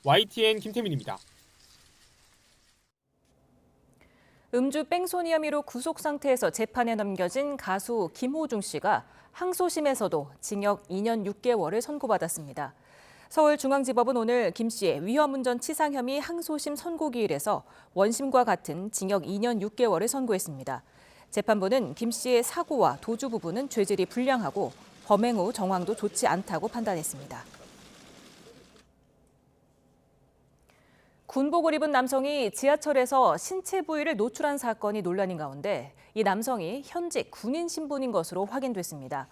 YTN 김태민입니다. 음주 뺑소니 혐의로 구속 상태에서 재판에 넘겨진 가수 김호중 씨가 항소심에서도 징역 2년 6개월을 선고받았습니다. 서울중앙지법은 오늘 김 씨의 위험운전 치상 혐의 항소심 선고기일에서 원심과 같은 징역 2년 6개월을 선고했습니다. 재판부는 김 씨의 사고와 도주 부분은 죄질이 불량하고 범행 후 정황도 좋지 않다고 판단했습니다. 군복을 입은 남성이 지하철에서 신체 부위를 노출한 사건이 논란인 가운데 이 남성이 현직 군인 신분인 것으로 확인됐습니다.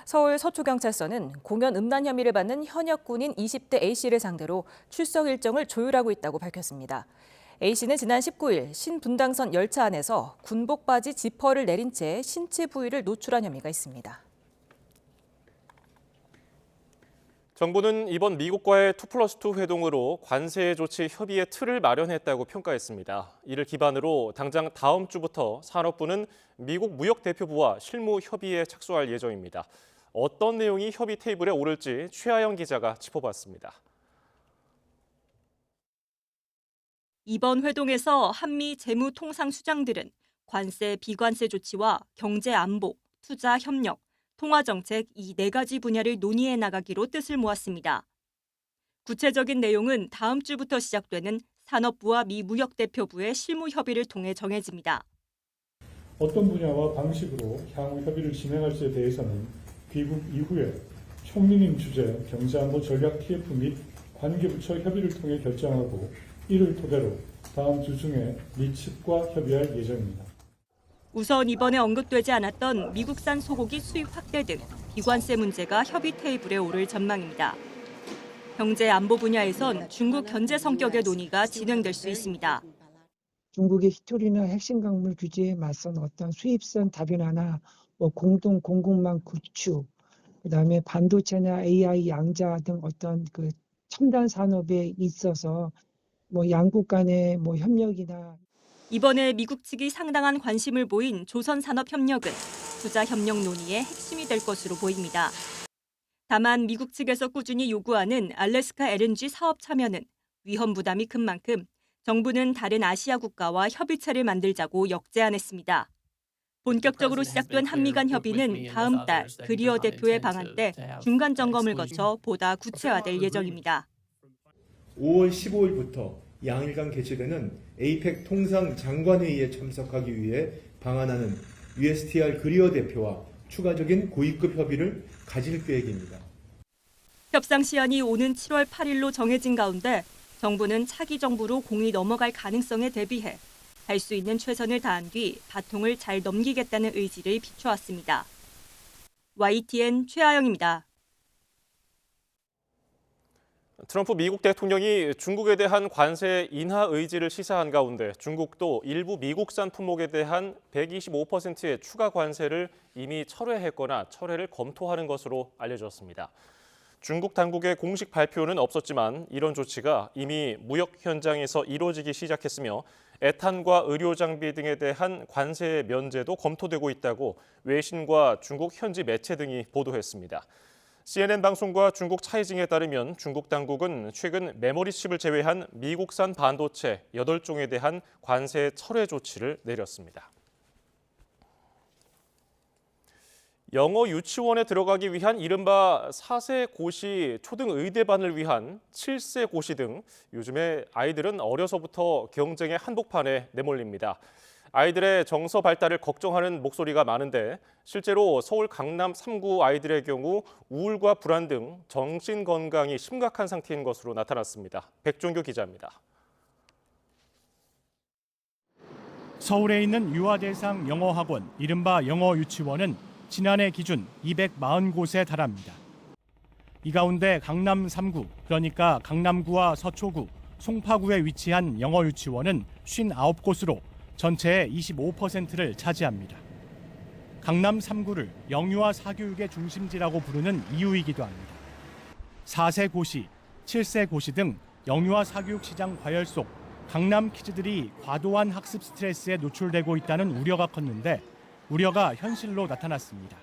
서울 서초경찰서는 공연 음란 혐의를 받는 현역 군인 20대 A씨를 상대로 출석 일정을 조율하고 있다고 밝혔습니다. A씨는 지난 19일 신분당선 열차 안에서 군복 바지 지퍼를 내린 채 신체 부위를 노출한 혐의가 있습니다. 정부는 이번 미국과의 2+2 회동으로 관세 조치 협의의 틀을 마련했다고 평가했습니다. 이를 기반으로 당장 다음 주부터 산업부는 미국 무역대표부와 실무 협의에 착수할 예정입니다. 어떤 내용이 협의 테이블에 오를지 최하영 기자가 짚어봤습니다. 이번 회동에서 한미 재무통상수장들은 관세, 비관세 조치와 경제 안보, 투자 협력, 통화정책 이 4가지 분야를 논의해 나가기로 뜻을 모았습니다. 구체적인 내용은 다음 주부터 시작되는 산업부와 미 무역대표부의 실무 협의를 통해 정해집니다. 어떤 분야와 방식으로 향후 협의를 진행할지에 대해서는 귀국 이후에 총리님 주재 경제안보 전략 TF 및 관계부처 협의를 통해 결정하고 이를 토대로 다음 주 중에 미 측과 협의할 예정입니다. 우선 이번에 언급되지 않았던 미국산 소고기 수입 확대 등 비관세 문제가 협의 테이블에 오를 전망입니다. 경제 안보 분야에선 중국 견제 성격의 논의가 진행될 수 있습니다. 중국의 히토리나 핵심 광물 규제에 맞선 어떤 수입선 다변화나 공동 공급망 구축, 그다음에 반도체나 AI 양자 등 어떤 그 첨단 산업에 있어서 양국 간의 협력이나 이번에 미국 측이 상당한 관심을 보인 조선산업협력은 투자 협력 논의의 핵심이 될 것으로 보입니다. 다만 미국 측에서 꾸준히 요구하는 알래스카 LNG 사업 참여는 위험 부담이 큰 만큼 정부는 다른 아시아 국가와 협의체를 만들자고 역제안했습니다. 본격적으로 시작된 한미 간 협의는 다음 달 그리어 대표의 방한 때 중간 점검을 거쳐 보다 구체화될 예정입니다. 5월 15일부터 양일 간 개최되는 에이펙 통상장관회의에 참석하기 위해 방한하는 USTR 그리어 대표와 추가적인 고위급 협의를 가질 계획입니다. 협상 시한이 오는 7월 8일로 정해진 가운데 정부는 차기 정부로 공이 넘어갈 가능성에 대비해 할 수 있는 최선을 다한 뒤 바통을 잘 넘기겠다는 의지를 비춰왔습니다. YTN 최아영입니다. 트럼프 미국 대통령이 중국에 대한 관세 인하 의지를 시사한 가운데 중국도 일부 미국산 품목에 대한 125%의 추가 관세를 이미 철회했거나 철회를 검토하는 것으로 알려졌습니다. 중국 당국의 공식 발표는 없었지만 이런 조치가 이미 무역 현장에서 이루어지기 시작했으며 에탄과 의료 장비 등에 대한 관세 면제도 검토되고 있다고 외신과 중국 현지 매체 등이 보도했습니다. CNN 방송과 중국 차이징에 따르면 중국 당국은 최근 메모리칩을 제외한 미국산 반도체 8종에 대한 관세 철회 조치를 내렸습니다. 영어 유치원에 들어가기 위한 이른바 4세 고시 초등 의대반을 위한 7세 고시 등 요즘에 아이들은 어려서부터 경쟁의 한복판에 내몰립니다. 아이들의 정서 발달을 걱정하는 목소리가 많은데 실제로 서울 강남 3구 아이들의 경우 우울과 불안 등 정신 건강이 심각한 상태인 것으로 나타났습니다. 백종규 기자입니다. 서울에 있는 유아 대상 영어학원, 이른바 영어 유치원은 지난해 기준 240곳에 달합니다. 이 가운데 강남 3구, 그러니까 강남구와 서초구, 송파구에 위치한 영어 유치원은 59곳으로 전체의 25%를 차지합니다. 강남 3구를 영유아 사교육의 중심지라고 부르는 이유이기도 합니다. 4세 고시, 7세 고시 등 영유아 사교육 시장 과열 속 강남 키즈들이 과도한 학습 스트레스에 노출되고 있다는 우려가 컸는데 우려가 현실로 나타났습니다.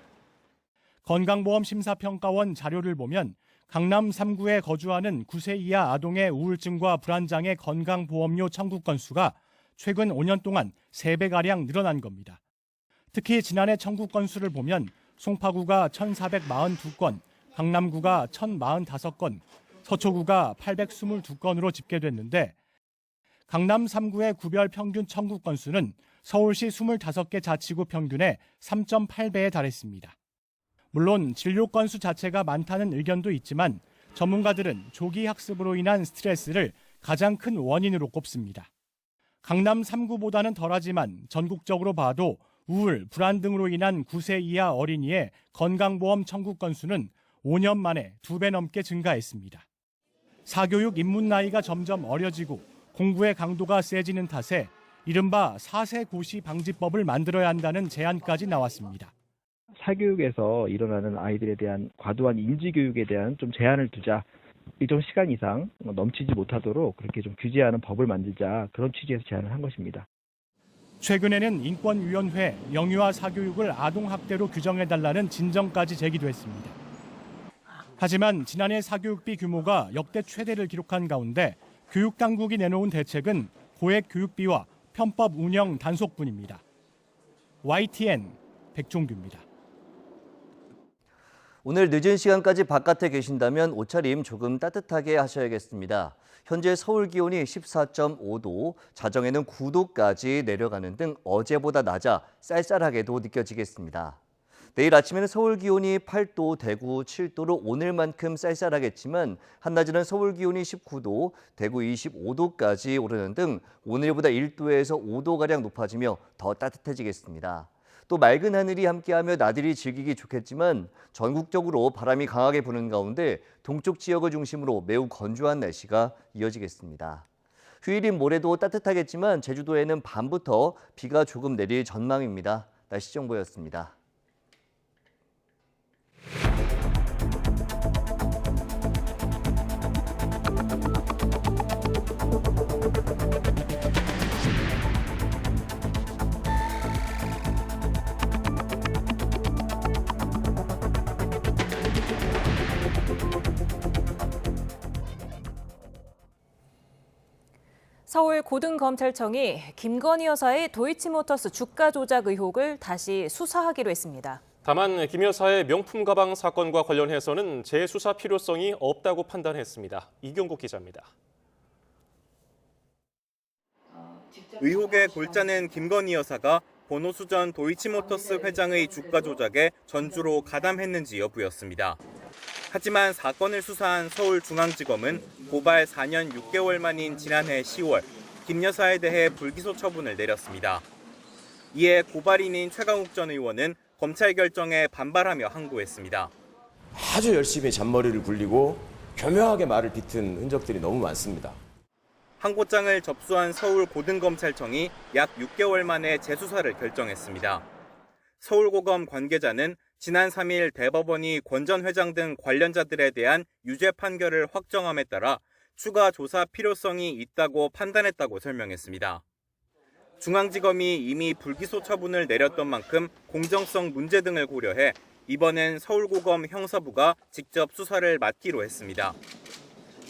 건강보험심사평가원 자료를 보면 강남 3구에 거주하는 9세 이하 아동의 우울증과 불안장애 건강보험료 청구 건수가 최근 5년 동안 3배가량 늘어난 겁니다. 특히 지난해 청구 건수를 보면 송파구가 1,442건, 강남구가 1,045건, 서초구가 822건으로 집계됐는데 강남 3구의 구별 평균 청구 건수는 서울시 25개 자치구 평균의 3.8배에 달했습니다. 물론 진료 건수 자체가 많다는 의견도 있지만 전문가들은 조기 학습으로 인한 스트레스를 가장 큰 원인으로 꼽습니다. 강남 3구보다는 덜하지만 전국적으로 봐도 우울, 불안 등으로 인한 9세 이하 어린이의 건강보험 청구 건수는 5년 만에 2배 넘게 증가했습니다. 사교육 입문 나이가 점점 어려지고 공부의 강도가 세지는 탓에 이른바 4세 고시 방지법을 만들어야 한다는 제안까지 나왔습니다. 사교육에서 일어나는 아이들에 대한 과도한 인지교육에 대한 좀 제한을 두자. 일정 시간 이상 넘치지 못하도록 그렇게 좀 규제하는 법을 만들자. 그런 취지에서 제안을 한 것입니다. 최근에는 인권위원회 영유아 사교육을 아동학대로 규정해달라는 진정까지 제기됐습니다. 하지만 지난해 사교육비 규모가 역대 최대를 기록한 가운데 교육당국이 내놓은 대책은 고액 교육비와 편법 운영 단속뿐입니다. YTN 백종규입니다. 오늘 늦은 시간까지 바깥에 계신다면 옷차림 조금 따뜻하게 하셔야겠습니다. 현재 서울 기온이 14.5도, 자정에는 9도까지 내려가는 등 어제보다 낮아 쌀쌀하게도 느껴지겠습니다. 내일 아침에는 서울 기온이 8도, 대구 7도로 오늘만큼 쌀쌀하겠지만 한낮에는 서울 기온이 19도, 대구 25도까지 오르는 등 오늘보다 1도에서 5도가량 높아지며 더 따뜻해지겠습니다. 또 맑은 하늘이 함께하며 나들이 즐기기 좋겠지만 전국적으로 바람이 강하게 부는 가운데 동쪽 지역을 중심으로 매우 건조한 날씨가 이어지겠습니다. 휴일인 모레도 따뜻하겠지만 제주도에는 밤부터 비가 조금 내릴 전망입니다. 날씨 정보였습니다. 서울 고등검찰청이 김건희 여사의 도이치모터스 주가 조작 의혹을 다시 수사하기로 했습니다. 다만 김 여사의 명품 가방 사건과 관련해서는 재수사 필요성이 없다고 판단했습니다. 이경국 기자입니다. 의혹의 골자는 김건희 여사가 번호수전 도이치모터스 회장의 주가 조작에 전주로 가담했는지 여부였습니다. 하지만 사건을 수사한 서울중앙지검은 고발 4년 6개월 만인 지난해 10월 김 여사에 대해 불기소 처분을 내렸습니다. 이에 고발인인 최강욱 전 의원은 검찰 결정에 반발하며 항고했습니다. 아주 열심히 잔머리를 굴리고 교묘하게 말을 비튼 흔적들이 너무 많습니다. 항고장을 접수한 서울고등검찰청이 약 6개월 만에 재수사를 결정했습니다. 서울고검 관계자는 지난 3일 대법원이 권 전 회장 등 관련자들에 대한 유죄 판결을 확정함에 따라 추가 조사 필요성이 있다고 판단했다고 설명했습니다. 중앙지검이 이미 불기소 처분을 내렸던 만큼 공정성 문제 등을 고려해 이번엔 서울고검 형사부가 직접 수사를 맡기로 했습니다.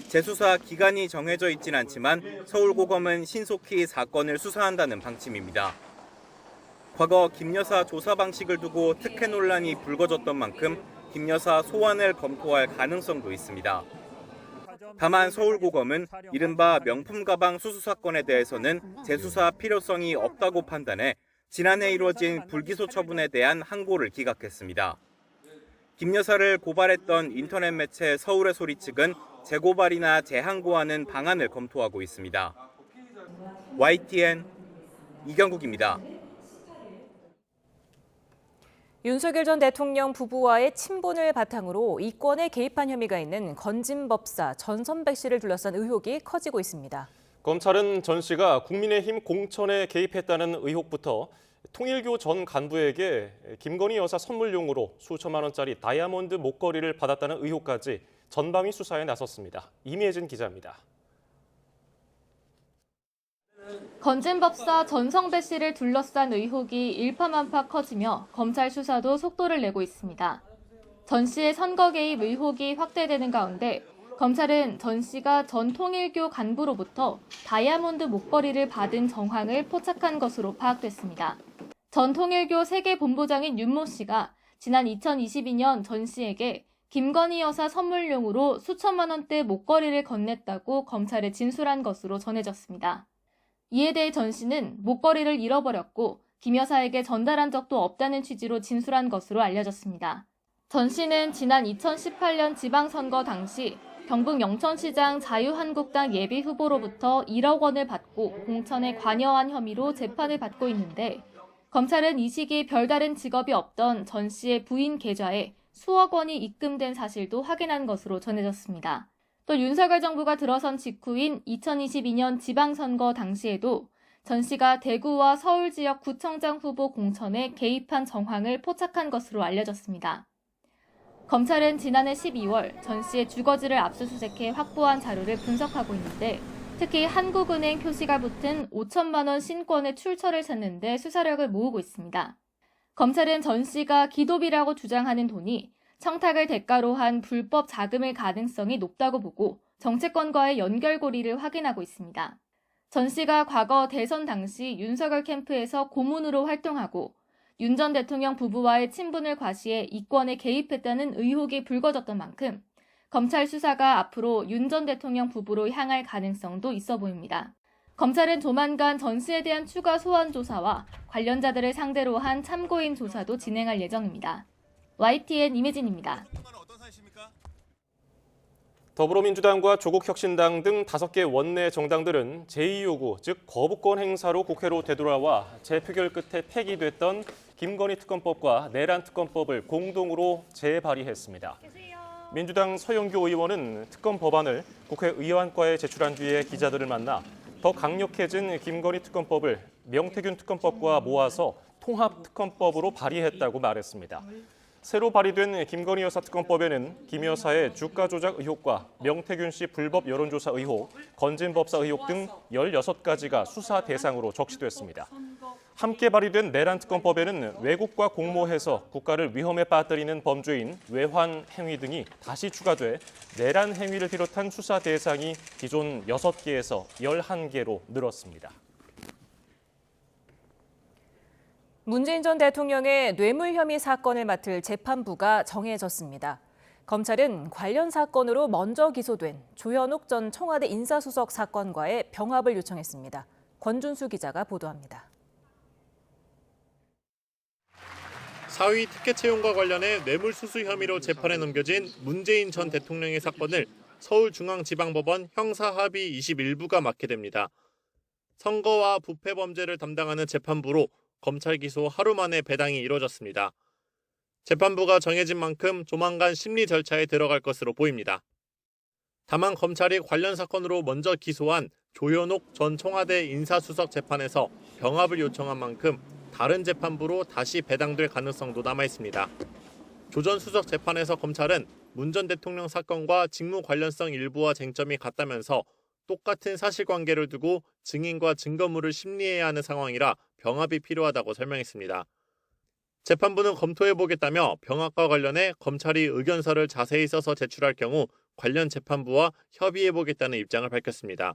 재수사 기간이 정해져 있진 않지만 서울고검은 신속히 사건을 수사한다는 방침입니다. 과거 김 여사 조사 방식을 두고 특혜 논란이 불거졌던 만큼 김 여사 소환을 검토할 가능성도 있습니다. 다만 서울고검은 이른바 명품 가방 수수 사건에 대해서는 재수사 필요성이 없다고 판단해 지난해 이루어진 불기소 처분에 대한 항고를 기각했습니다. 김 여사를 고발했던 인터넷 매체 서울의 소리 측은 재고발이나 재항고하는 방안을 검토하고 있습니다. YTN 이경국입니다. 윤석열 전 대통령 부부와의 친분을 바탕으로 이권에 개입한 혐의가 있는 건진법사 전선백 씨를 둘러싼 의혹이 커지고 있습니다. 검찰은 전 씨가 국민의힘 공천에 개입했다는 의혹부터 통일교 전 간부에게 김건희 여사 선물용으로 수천만 원짜리 다이아몬드 목걸이를 받았다는 의혹까지 전방위 수사에 나섰습니다. 이미혜진 기자입니다. 건진법사 전성배 씨를 둘러싼 의혹이 일파만파 커지며 검찰 수사도 속도를 내고 있습니다. 전 씨의 선거 개입 의혹이 확대되는 가운데 검찰은 전 씨가 전 통일교 간부로부터 다이아몬드 목걸이를 받은 정황을 포착한 것으로 파악됐습니다. 전 통일교 세계본부장인 윤모 씨가 지난 2022년 전 씨에게 김건희 여사 선물용으로 수천만 원대 목걸이를 건넸다고 검찰에 진술한 것으로 전해졌습니다. 이에 대해 전 씨는 목걸이를 잃어버렸고 김 여사에게 전달한 적도 없다는 취지로 진술한 것으로 알려졌습니다. 전 씨는 지난 2018년 지방선거 당시 경북 영천시장 자유한국당 예비후보로부터 1억 원을 받고 공천에 관여한 혐의로 재판을 받고 있는데 검찰은 이 시기 별다른 직업이 없던 전 씨의 부인 계좌에 수억 원이 입금된 사실도 확인한 것으로 전해졌습니다. 또 윤석열 정부가 들어선 직후인 2022년 지방선거 당시에도 전 씨가 대구와 서울 지역 구청장 후보 공천에 개입한 정황을 포착한 것으로 알려졌습니다. 검찰은 지난해 12월 전 씨의 주거지를 압수수색해 확보한 자료를 분석하고 있는데 특히 한국은행 표시가 붙은 5천만 원 신권의 출처를 찾는 데 수사력을 모으고 있습니다. 검찰은 전 씨가 기도비라고 주장하는 돈이 청탁을 대가로 한 불법 자금일 가능성이 높다고 보고 정치권과의 연결고리를 확인하고 있습니다. 전 씨가 과거 대선 당시 윤석열 캠프에서 고문으로 활동하고 윤 전 대통령 부부와의 친분을 과시해 이권에 개입했다는 의혹이 불거졌던 만큼 검찰 수사가 앞으로 윤 전 대통령 부부로 향할 가능성도 있어 보입니다. 검찰은 조만간 전 씨에 대한 추가 소환 조사와 관련자들을 상대로 한 참고인 조사도 진행할 예정입니다. YTN 임혜진입니다. 더불어민주당과 조국혁신당 등 5개 원내 정당들은 제2요구, 즉 거부권 행사로 국회로 되돌아와 재표결 끝에 폐기됐던 김건희 특검법과 내란 특검법을 공동으로 재발의했습니다. 민주당 서영교 의원은 특검 법안을 국회의원과에 제출한 뒤에 기자들을 만나 더 강력해진 김건희 특검법을 명태균 특검법과 모아서 통합특검법으로 발의했다고 말했습니다. 새로 발의된 김건희 여사 특검법에는 김 여사의 주가 조작 의혹과 명태균 씨 불법 여론조사 의혹, 건진법사 의혹 등 16가지가 수사 대상으로 적시됐습니다. 함께 발의된 내란 특검법에는 외국과 공모해서 국가를 위험에 빠뜨리는 범죄인 외환 행위 등이 다시 추가돼 내란 행위를 비롯한 수사 대상이 기존 6개에서 11개로 늘었습니다. 문재인 전 대통령의 뇌물 혐의 사건을 맡을 재판부가 정해졌습니다. 검찰은 관련 사건으로 먼저 기소된 조현옥 전 청와대 인사수석 사건과의 병합을 요청했습니다. 권준수 기자가 보도합니다. 사위 특혜 채용과 관련해 뇌물수수 혐의로 재판에 넘겨진 문재인 전 대통령의 사건을 서울중앙지방법원 형사합의 21부가 맡게 됩니다. 선거와 부패 범죄를 담당하는 재판부로 검찰 기소 하루 만에 배당이 이뤄졌습니다. 재판부가 정해진 만큼 조만간 심리 절차에 들어갈 것으로 보입니다. 다만 검찰이 관련 사건으로 먼저 기소한 조현옥 전 청와대 인사수석 재판에서 병합을 요청한 만큼 다른 재판부로 다시 배당될 가능성도 남아 있습니다. 조 전 수석 재판에서 검찰은 문 전 대통령 사건과 직무 관련성 일부와 쟁점이 같다면서 똑같은 사실관계를 두고 증인과 증거물을 심리해야 하는 상황이라 병합이 필요하다고 설명했습니다. 재판부는 검토해보겠다며 병합과 관련해 검찰이 의견서를 자세히 써서 제출할 경우 관련 재판부와 협의해보겠다는 입장을 밝혔습니다.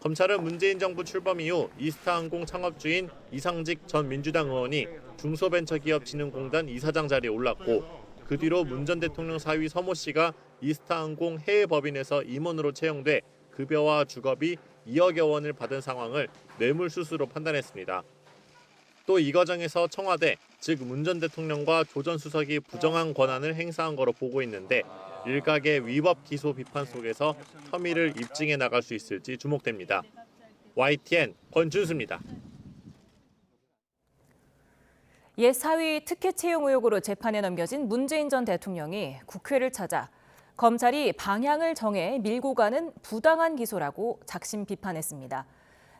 검찰은 문재인 정부 출범 이후 이스타항공 창업주인 이상직 전 민주당 의원이 중소벤처기업진흥공단 이사장 자리에 올랐고 그 뒤로 문 전 대통령 사위 서모 씨가 이스타항공 해외법인에서 임원으로 채용돼 급여와 주거비 2억여 원을 받은 상황을 뇌물수수로 판단했습니다. 또 이 과정에서 청와대, 즉 문 전 대통령과 조 전 수석이 부정한 권한을 행사한 거로 보고 있는데 일각의 위법 기소 비판 속에서 혐의를 입증해 나갈 수 있을지 주목됩니다. YTN 권준수입니다. 옛 사위 특혜 채용 의혹으로 재판에 넘겨진 문재인 전 대통령이 국회를 찾아 검찰이 방향을 정해 밀고 가는 부당한 기소라고 작심 비판했습니다.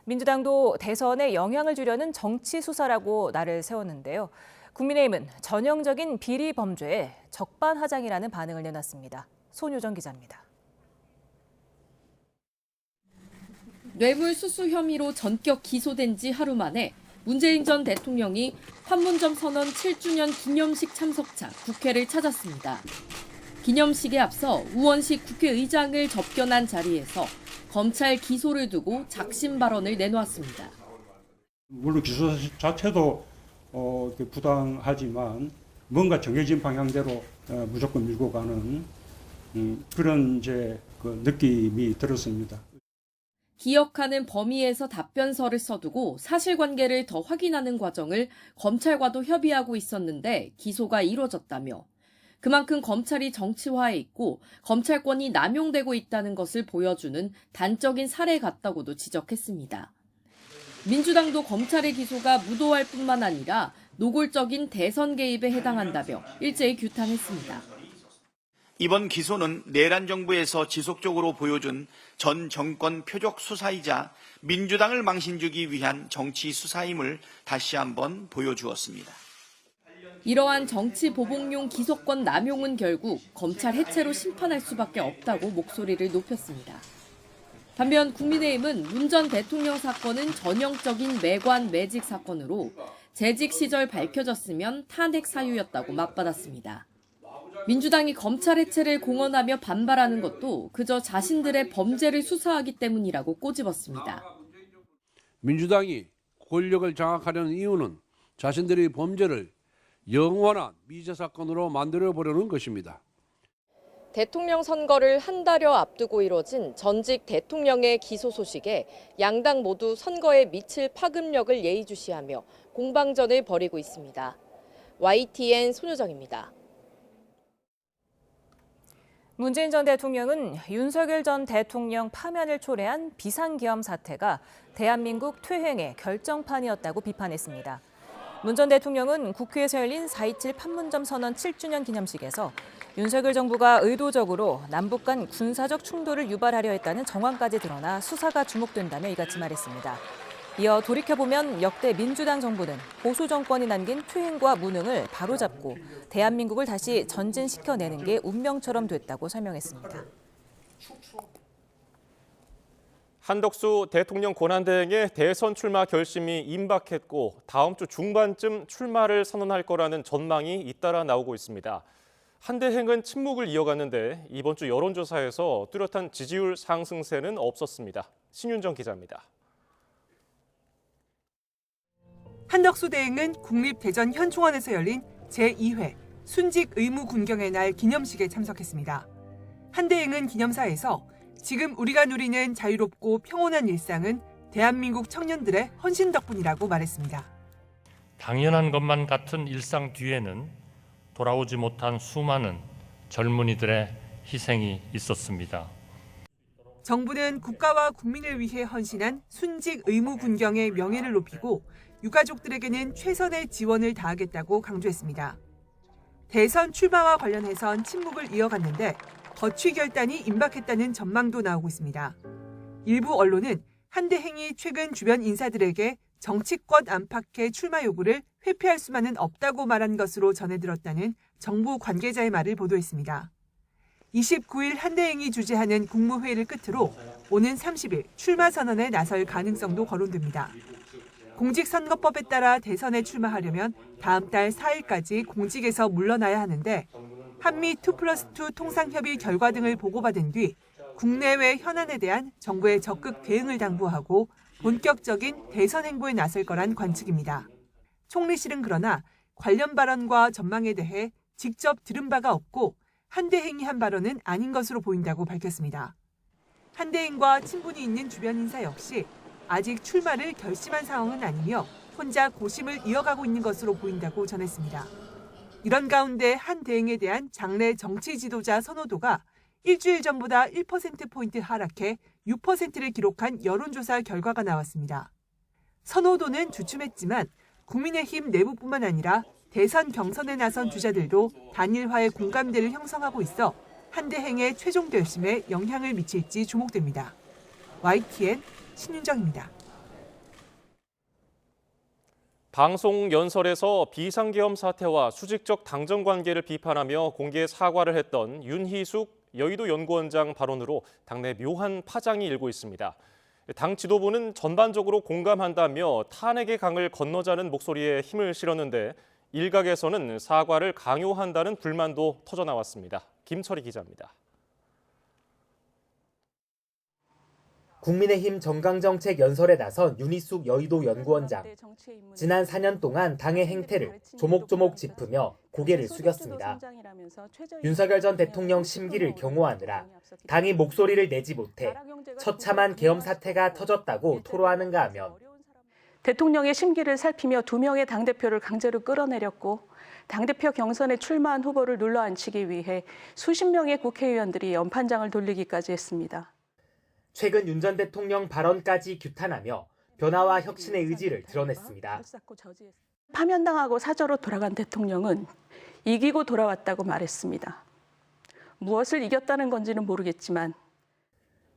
민주당도 대선에 영향을 주려는 정치 수사라고 날을 세웠는데요. 국민의힘은 전형적인 비리 범죄에 적반하장이라는 반응을 내놨습니다. 손유정 기자입니다. 뇌물수수 혐의로 전격 기소된 지 하루 만에 문재인 전 대통령이 판문점 선언 7주년 기념식 참석차 국회를 찾았습니다. 기념식에 앞서 우원식 국회의장을 접견한 자리에서 검찰 기소를 두고 작심 발언을 내놓았습니다. 물론 기소 자체도 부당하지만 뭔가 정해진 방향대로 무조건 밀고 가는 그런 그 느낌이 들었습니다. 기억하는 범위에서 답변서를 써두고 사실관계를 더 확인하는 과정을 검찰과도 협의하고 있었는데 기소가 이뤄졌다며 그만큼 검찰이 정치화해 있고 검찰권이 남용되고 있다는 것을 보여주는 단적인 사례 같다고도 지적했습니다. 민주당도 검찰의 기소가 무도할 뿐만 아니라 노골적인 대선 개입에 해당한다며 일제히 규탄했습니다. 이번 기소는 내란 정부에서 지속적으로 보여준 전 정권 표적 수사이자 민주당을 망신주기 위한 정치 수사임을 다시 한번 보여주었습니다. 이러한 정치 보복용 기소권 남용은 결국 검찰 해체로 심판할 수밖에 없다고 목소리를 높였습니다. 반면 국민의힘은 문 전 대통령 사건은 전형적인 매관 매직 사건으로 재직 시절 밝혀졌으면 탄핵 사유였다고 맞받았습니다. 민주당이 검찰 해체를 공언하며 반발하는 것도 그저 자신들의 범죄를 수사하기 때문이라고 꼬집었습니다. 민주당이 권력을 장악하려는 이유는 자신들의 범죄를 영원한 미제 사건으로 만들어보려는 것입니다. 대통령 선거를 한 달여 앞두고 이뤄진 전직 대통령의 기소 소식에 양당 모두 선거에 미칠 파급력을 예의주시하며 공방전을 벌이고 있습니다. YTN 손효정입니다. 문재인 전 대통령은 윤석열 전 대통령 파면을 초래한 비상계엄 사태가 대한민국 퇴행의 결정판이었다고 비판했습니다. 문 전 대통령은 국회에서 열린 4.27 판문점 선언 7주년 기념식에서 윤석열 정부가 의도적으로 남북 간 군사적 충돌을 유발하려 했다는 정황까지 드러나 수사가 주목된다며 이같이 말했습니다. 이어 돌이켜보면 역대 민주당 정부는 보수 정권이 남긴 퇴행과 무능을 바로잡고 대한민국을 다시 전진시켜내는 게 운명처럼 됐다고 설명했습니다. 한덕수 대통령 권한대행의 대선 출마 결심이 임박했고 다음 주 중반쯤 출마를 선언할 거라는 전망이 잇따라 나오고 있습니다. 한대행은 침묵을 이어갔는데 이번 주 여론조사에서 뚜렷한 지지율 상승세는 없었습니다. 신윤정 기자입니다. 한덕수 대행은 국립대전현충원에서 열린 제2회 순직 의무 군경의 날 기념식에 참석했습니다. 한 대행은 기념사에서 지금 우리가 누리는 자유롭고 평온한 일상은 대한민국 청년들의 헌신 덕분이라고 말했습니다. 당연한 것만 같은 일상 뒤에는 돌아오지 못한 수많은 젊은이들의 희생이 있었습니다. 정부는 국가와 국민을 위해 헌신한 순직 의무 군경의 명예를 높이고 유가족들에게는 최선의 지원을 다하겠다고 강조했습니다. 대선 출마와 관련해선 침묵을 이어갔는데 거취 결단이 임박했다는 전망도 나오고 있습니다. 일부 언론은 한대행이 최근 주변 인사들에게 정치권 안팎의 출마 요구를 회피할 수만은 없다고 말한 것으로 전해들었다는 정부 관계자의 말을 보도했습니다. 29일 한대행이 주재하는 국무회의를 끝으로 오는 30일 출마 선언에 나설 가능성도 거론됩니다. 공직선거법에 따라 대선에 출마하려면 다음 달 4일까지 공직에서 물러나야 하는데 한미 2+2 통상협의 결과 등을 보고받은 뒤 국내외 현안에 대한 정부의 적극 대응을 당부하고 본격적인 대선 행보에 나설 거란 관측입니다. 총리실은 그러나 관련 발언과 전망에 대해 직접 들은 바가 없고 한대행이 한 발언은 아닌 것으로 보인다고 밝혔습니다. 한대행과 친분이 있는 주변 인사 역시 아직 출마를 결심한 상황은 아니며 혼자 고심을 이어가고 있는 것으로 보인다고 전했습니다. 이런 가운데 한 대행에 대한 장래 정치 지도자 선호도가 일주일 전보다 1%포인트 하락해 6%를 기록한 여론조사 결과가 나왔습니다. 선호도는 주춤했지만 국민의힘 내부뿐만 아니라 대선 경선에 나선 주자들도 단일화의 공감대를 형성하고 있어 한대행의 최종 결심에 영향을 미칠지 주목됩니다. YTN 신윤정입니다. 방송 연설에서 비상계엄 사태와 수직적 당정 관계를 비판하며 공개 사과를 했던 윤희숙 여의도 연구원장 발언으로 당내 묘한 파장이 일고 있습니다. 당 지도부는 전반적으로 공감한다며 탄핵의 강을 건너자는 목소리에 힘을 실었는데 일각에서는 사과를 강요한다는 불만도 터져나왔습니다. 김철희 기자입니다. 국민의힘 정강정책 연설에 나선 윤희숙 여의도 연구원장. 지난 4년 동안 당의 행태를 조목조목 짚으며 고개를 숙였습니다. 윤석열 전 대통령 심기를 경호하느라 당이 목소리를 내지 못해 처참한 계엄 사태가 터졌다고 토로하는가 하면 대통령의 심기를 살피며 2명의 당대표를 강제로 끌어내렸고 당대표 경선에 출마한 후보를 눌러앉히기 위해 수십 명의 국회의원들이 연판장을 돌리기까지 했습니다. 최근 윤 전 대통령 발언까지 규탄하며 변화와 혁신의 의지를 드러냈습니다. 파면당하고 사저로 돌아간 대통령은 이기고 돌아왔다고 말했습니다. 무엇을 이겼다는 건지는 모르겠지만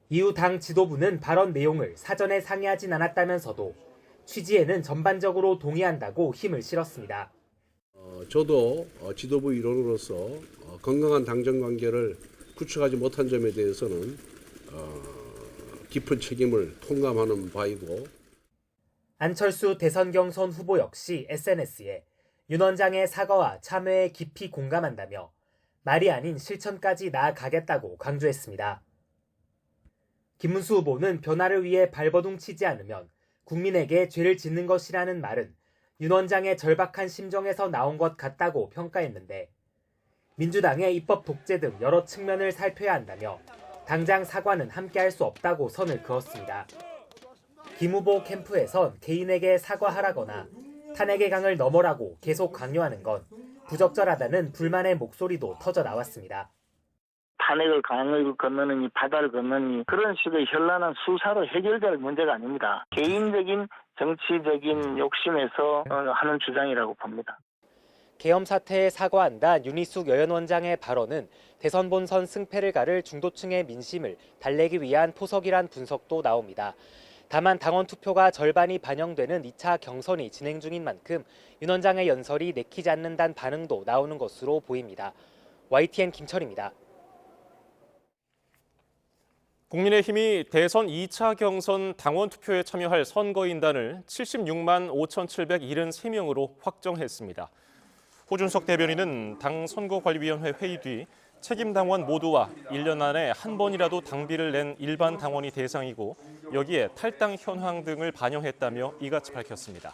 이후 당 지도부는 발언 내용을 사전에 상의하진 않았다면서도 취지에는 전반적으로 동의한다고 힘을 실었습니다. 저도 지도부 일원으로서 건강한 당정 관계를 구축하지 못한 점에 대해서는 깊은 책임을 통감하는 바이고. 안철수 대선 경선 후보 역시 SNS에 윤 원장의 사과와 참여에 깊이 공감한다며 말이 아닌 실천까지 나아가겠다고 강조했습니다. 김문수 후보는 변화를 위해 발버둥 치지 않으면 국민에게 죄를 짓는 것이라는 말은 윤 원장의 절박한 심정에서 나온 것 같다고 평가했는데 민주당의 입법 독재 등 여러 측면을 살펴야 한다며 당장 사과는 함께할 수 없다고 선을 그었습니다. 김 후보 캠프에선 개인에게 사과하라거나 탄핵의 강을 넘어라고 계속 강요하는 건 부적절하다는 불만의 목소리도 터져 나왔습니다. 탄핵을 강을 건너느니 바다를 건너니 그런 식의 현란한 수사로 해결될 문제가 아닙니다. 개인적인 정치적인 욕심에서 하는 주장이라고 봅니다. 계엄 사태에 사과한다 윤희숙 여연원장의 발언은 대선 본선 승패를 가를 중도층의 민심을 달래기 위한 포석이란 분석도 나옵니다. 다만 당원 투표가 절반이 반영되는 2차 경선이 진행 중인 만큼 윤 원장의 연설이 내키지 않는다는 반응도 나오는 것으로 보입니다. YTN 김철입니다. 국민의힘이 대선 2차 경선 당원 투표에 참여할 선거인단을 76만 5,773명으로 확정했습니다. 호준석 대변인은 당 선거관리위원회 회의 뒤 책임 당원 모두와 1년 안에 한 번이라도 당비를 낸 일반 당원이 대상이고 여기에 탈당 현황 등을 반영했다며 이같이 밝혔습니다.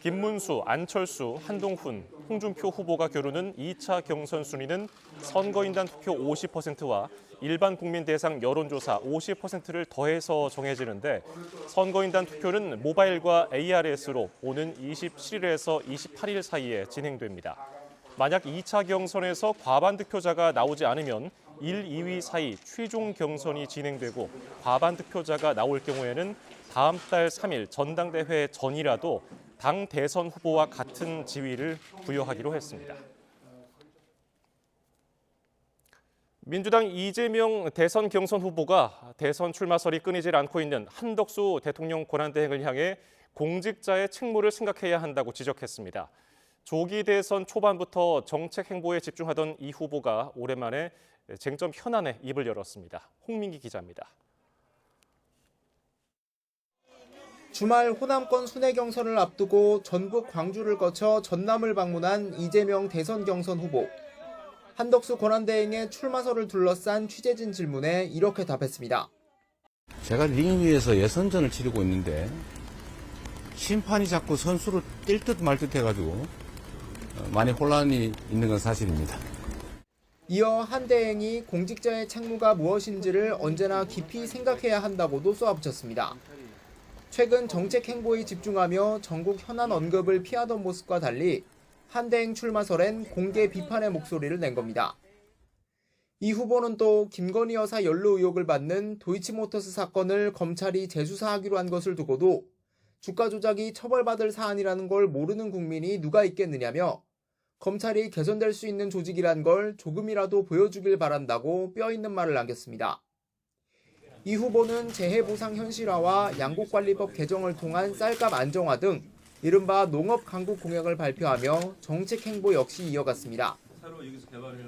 김문수, 안철수, 한동훈, 홍준표 후보가 겨루는 2차 경선 순위는 선거인단 투표 50%와 일반 국민 대상 여론조사 50%를 더해서 정해지는데 선거인단 투표는 모바일과 ARS로 오는 27일에서 28일 사이에 진행됩니다. 만약 2차 경선에서 과반 득표자가 나오지 않으면 1, 2위 사이 최종 경선이 진행되고 과반 득표자가 나올 경우에는 다음 달 3일 전당대회 전이라도 당 대선 후보와 같은 지위를 부여하기로 했습니다. 민주당 이재명 대선 경선 후보가 대선 출마설이 끊이질 않고 있는 한덕수 대통령 권한대행을 향해 공직자의 책무를 생각해야 한다고 지적했습니다. 조기 대선 초반부터 정책 행보에 집중하던 이 후보가 오랜만에 쟁점 현안에 입을 열었습니다. 홍민기 기자입니다. 주말 호남권 순회 경선을 앞두고 전북 광주를 거쳐 전남을 방문한 이재명 대선 경선 후보. 한덕수 권한대행의 출마설을 둘러싼 취재진 질문에 이렇게 답했습니다. 제가 링 위에서 예선전을 치르고 있는데 심판이 자꾸 선수를 뛸 듯 말 듯 해가지고 많이 혼란이 있는 건 사실입니다. 이어 한 대행이 공직자의 책무가 무엇인지를 언제나 깊이 생각해야 한다고도 쏘아붙였습니다. 최근 정책 행보에 집중하며 전국 현안 언급을 피하던 모습과 달리 한 대행 출마설엔 공개 비판의 목소리를 낸 겁니다. 이 후보는 또 김건희 여사 연루 의혹을 받는 도이치모터스 사건을 검찰이 재수사하기로 한 것을 두고도 주가 조작이 처벌받을 사안이라는 걸 모르는 국민이 누가 있겠느냐며 검찰이 개선될 수 있는 조직이란 걸 조금이라도 보여주길 바란다고 뼈 있는 말을 남겼습니다. 이 후보는 재해보상 현실화와 양곡관리법 개정을 통한 쌀값 안정화 등 이른바 농업 강국 공약을 발표하며 정책 행보 역시 이어갔습니다.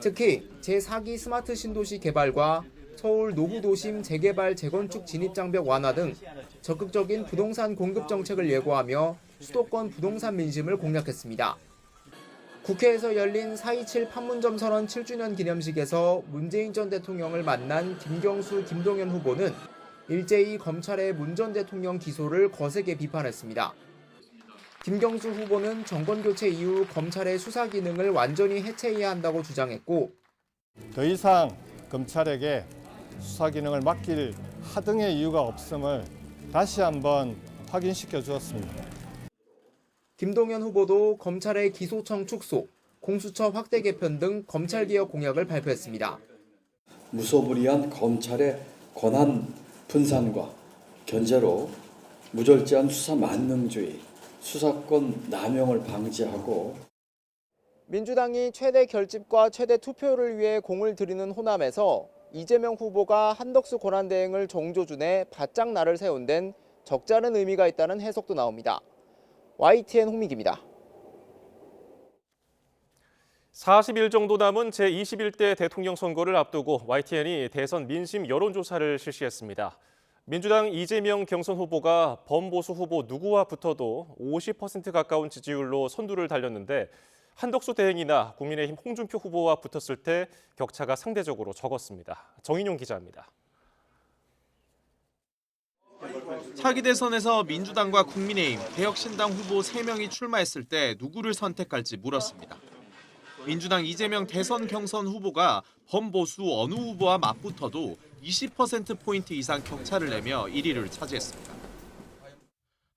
특히 제4기 스마트 신도시 개발과 서울 노후도심 재개발 재건축 진입장벽 완화 등 적극적인 부동산 공급 정책을 예고하며 수도권 부동산 민심을 공략했습니다. 국회에서 열린 4.27 판문점 선언 7주년 기념식에서 문재인 전 대통령을 만난 김경수, 김동연 후보는 일제히 검찰의 문 전 대통령 기소를 거세게 비판했습니다. 김경수 후보는 정권교체 이후 검찰의 수사 기능을 완전히 해체해야 한다고 주장했고 더 이상 검찰에게 수사 기능을 맡길 하등의 이유가 없음을 다시 한번 확인시켜 주었습니다. 김동연 후보도 검찰의 기소청 축소, 공수처 확대 개편 등 검찰개혁 공약을 발표했습니다. 무소불위한 검찰의 권한 분산과 견제로 무절제한 수사 만능주의, 수사권 남용을 방지하고 민주당이 최대 결집과 최대 투표를 위해 공을 들이는 호남에서 이재명 후보가 한덕수 권한대행을 정조준에 바짝 날을 세운 데는 적잖은 의미가 있다는 해석도 나옵니다. YTN 홍민기입니다. 40일 정도 남은 제21대 대통령 선거를 앞두고 YTN이 대선 민심 여론조사를 실시했습니다. 민주당 이재명 경선 후보가 범보수 후보 누구와 붙어도 50% 가까운 지지율로 선두를 달렸는데 한덕수 대행이나 국민의힘 홍준표 후보와 붙었을 때 격차가 상대적으로 적었습니다. 정인용 기자입니다. 차기 대선에서 민주당과 국민의힘, 개혁신당 후보 3명이 출마했을 때 누구를 선택할지 물었습니다. 민주당 이재명 대선 경선 후보가 범보수 어느 후보와 맞붙어도 20%포인트 이상 격차를 내며 1위를 차지했습니다.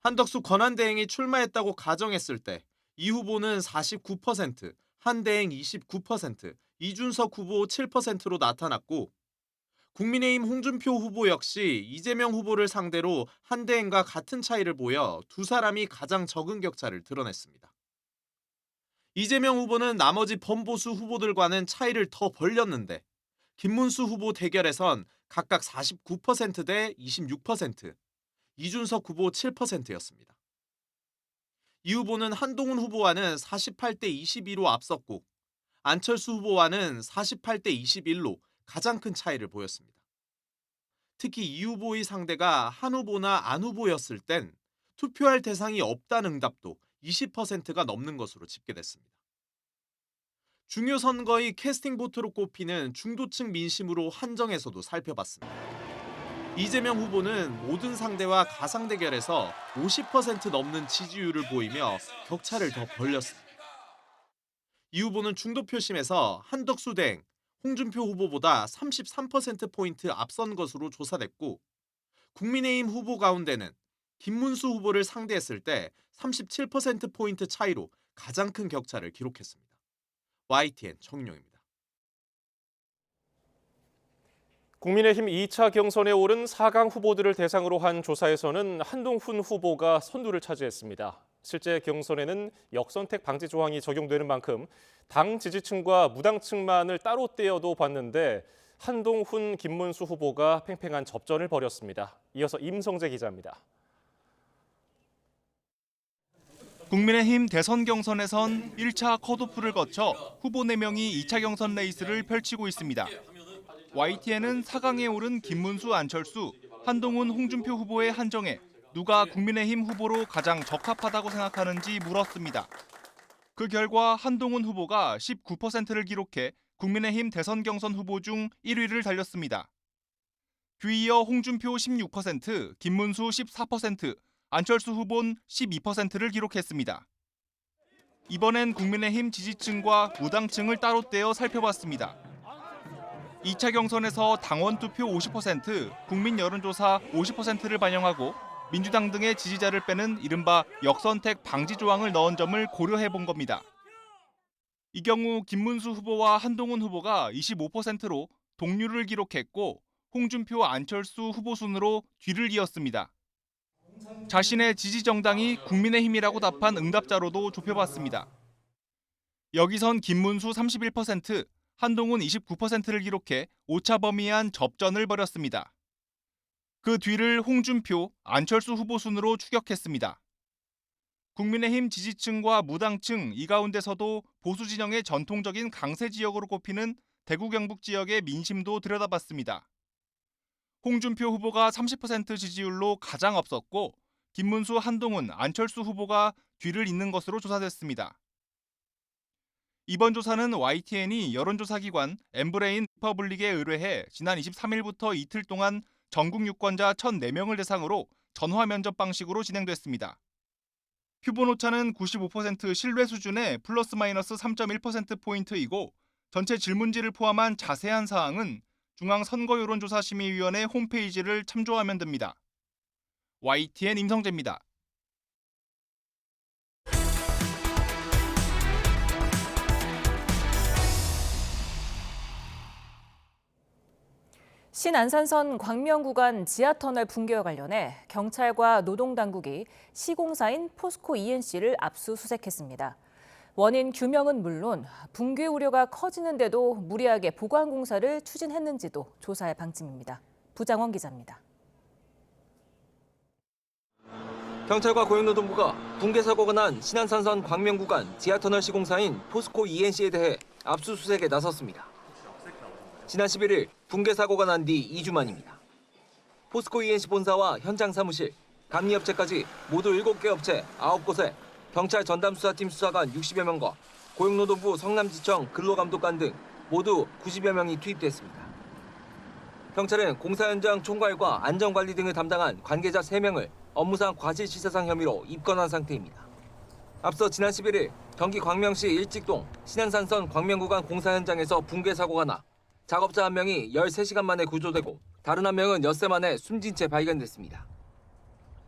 한덕수 권한대행이 출마했다고 가정했을 때 이 후보는 49%, 한대행 29%, 이준석 후보 7%로 나타났고 국민의힘 홍준표 후보 역시 이재명 후보를 상대로 한대행과 같은 차이를 보여 두 사람이 가장 적은 격차를 드러냈습니다. 이재명 후보는 나머지 범보수 후보들과는 차이를 더 벌렸는데 김문수 후보 대결에선 각각 49% 대 26%, 이준석 후보 7%였습니다. 이 후보는 한동훈 후보와는 48대 22로 앞섰고 안철수 후보와는 48대 21로 가장 큰 차이를 보였습니다. 특히 이 후보의 상대가 한 후보나 안 후보였을 땐 투표할 대상이 없다는 응답도 20%가 넘는 것으로 집계됐습니다. 중요 선거의 캐스팅 보트로 꼽히는 중도층 민심으로 한정에서도 살펴봤습니다. 이재명 후보는 모든 상대와 가상 대결에서 50% 넘는 지지율을 보이며 격차를 더 벌렸습니다. 이 후보는 중도 표심에서 한덕수 대행, 홍준표 후보보다 33%포인트 앞선 것으로 조사됐고 국민의힘 후보 가운데는 김문수 후보를 상대했을 때 37%포인트 차이로 가장 큰 격차를 기록했습니다. YTN 정용입니다. 국민의힘 2차 경선에 오른 4강 후보들을 대상으로 한 조사에서는 한동훈 후보가 선두를 차지했습니다. 실제 경선에는 역선택 방지 조항이 적용되는 만큼 당 지지층과 무당층만을 따로 떼어도 봤는데 한동훈, 김문수 후보가 팽팽한 접전을 벌였습니다. 이어서 임성재 기자입니다. 국민의힘 대선 경선에선 1차 컷오프를 거쳐 후보 4명이 2차 경선 레이스를 펼치고 있습니다. YTN은 4강에 오른 김문수, 안철수, 한동훈, 홍준표 후보의 한정에 누가 국민의힘 후보로 가장 적합하다고 생각하는지 물었습니다. 그 결과 한동훈 후보가 19%를 기록해 국민의힘 대선 경선 후보 중 1위를 달렸습니다. 뒤이어 홍준표 16%, 김문수 14%, 안철수 후보는 12%를 기록했습니다. 이번엔 국민의힘 지지층과 무당층을 따로 떼어 살펴봤습니다. 2차 경선에서 당원 투표 50%, 국민 여론조사 50%를 반영하고 민주당 등의 지지자를 빼는 이른바 역선택 방지 조항을 넣은 점을 고려해 본 겁니다. 이 경우 김문수 후보와 한동훈 후보가 25%로 동률을 기록했고 홍준표, 안철수 후보 순으로 뒤를 이었습니다. 자신의 지지 정당이 국민의힘이라고 답한 응답자로도 좁혀봤습니다. 여기선 김문수 31%, 한동훈 29%를 기록해 오차 범위한 접전을 벌였습니다. 그 뒤를 홍준표, 안철수 후보 순으로 추격했습니다. 국민의힘 지지층과 무당층 이 가운데서도 보수 진영의 전통적인 강세 지역으로 꼽히는 대구 경북 지역의 민심도 들여다봤습니다. 홍준표 후보가 30% 지지율로 가장 앞섰고 김문수, 한동훈, 안철수 후보가 뒤를 잇는 것으로 조사됐습니다. 이번 조사는 YTN이 여론조사기관 엠브레인 리퍼블릭에 의뢰해 지난 23일부터 이틀 동안 전국 유권자 1,004명을 대상으로 전화 면접 방식으로 진행됐습니다. 표본 오차는 95% 신뢰 수준의 플러스 마이너스 3.1%포인트이고 전체 질문지를 포함한 자세한 사항은 중앙선거여론조사심의위원회 홈페이지를 참조하면 됩니다. YTN 임성재입니다. 신안산선 광명 구간 지하터널 붕괴와 관련해 경찰과 노동당국이 시공사인 포스코 ENC를 압수수색했습니다. 원인 규명은 물론 붕괴 우려가 커지는데도 무리하게 보강 공사를 추진했는지도 조사할 방침입니다. 부장원 기자입니다. 경찰과 고용노동부가 붕괴 사고가 난 신안산선 광명 구간 지하터널 시공사인 포스코 ENC에 대해 압수수색에 나섰습니다. 지난 11일 붕괴 사고가 난 뒤 2주 만입니다. 포스코 ENC 본사와 현장 사무실, 감리업체까지 모두 7개 업체 9곳에 경찰 전담수사팀 수사관 60여 명과 고용노동부 성남지청 근로감독관 등 모두 90여 명이 투입됐습니다. 경찰은 공사 현장 총괄과 안전관리 등을 담당한 관계자 3명을 업무상 과실치사상 혐의로 입건한 상태입니다. 앞서 지난 11일 경기 광명시 일직동 신안산선 광명구간 공사 현장에서 붕괴 사고가 나 작업자 1명이 13시간 만에 구조되고 다른 1명은 엿새 만에 숨진 채 발견됐습니다.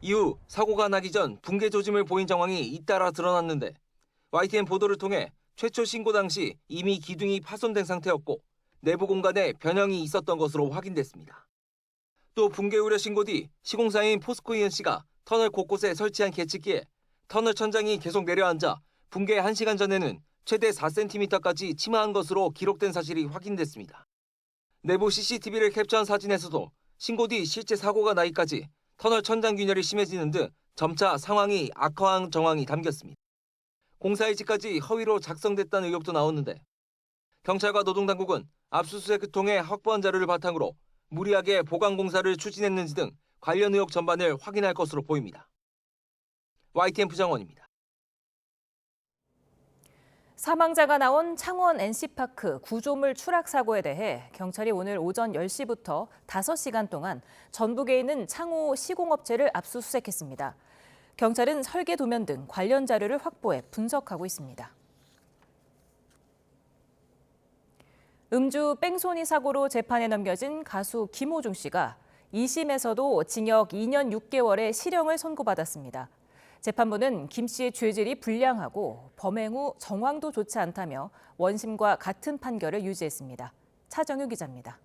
이후 사고가 나기 전 붕괴 조짐을 보인 정황이 잇따라 드러났는데 YTN 보도를 통해 최초 신고 당시 이미 기둥이 파손된 상태였고 내부 공간에 변형이 있었던 것으로 확인됐습니다. 또 붕괴 우려 신고 뒤 시공사인 포스코 ENC가 터널 곳곳에 설치한 계측기에 터널 천장이 계속 내려앉아 붕괴 1시간 전에는 최대 4cm까지 침하한 것으로 기록된 사실이 확인됐습니다. 내부 CCTV를 캡처한 사진에서도 신고 뒤 실제 사고가 나기까지 터널 천장 균열이 심해지는 등 점차 상황이 악화한 정황이 담겼습니다. 공사 일지까지 허위로 작성됐다는 의혹도 나오는데 경찰과 노동당국은 압수수색을 통해 확보한 자료를 바탕으로 무리하게 보강 공사를 추진했는지 등 관련 의혹 전반을 확인할 것으로 보입니다. YTN 부장원입니다. 사망자가 나온 창원 NC파크 구조물 추락 사고에 대해 경찰이 오늘 오전 10시부터 5시간 동안 전북에 있는 창호 시공업체를 압수수색했습니다. 경찰은 설계 도면 등 관련 자료를 확보해 분석하고 있습니다. 음주 뺑소니 사고로 재판에 넘겨진 가수 김호중 씨가 2심에서도 징역 2년 6개월의 실형을 선고받았습니다. 재판부는 김 씨의 죄질이 불량하고 범행 후 정황도 좋지 않다며 원심과 같은 판결을 유지했습니다. 차정유 기자입니다.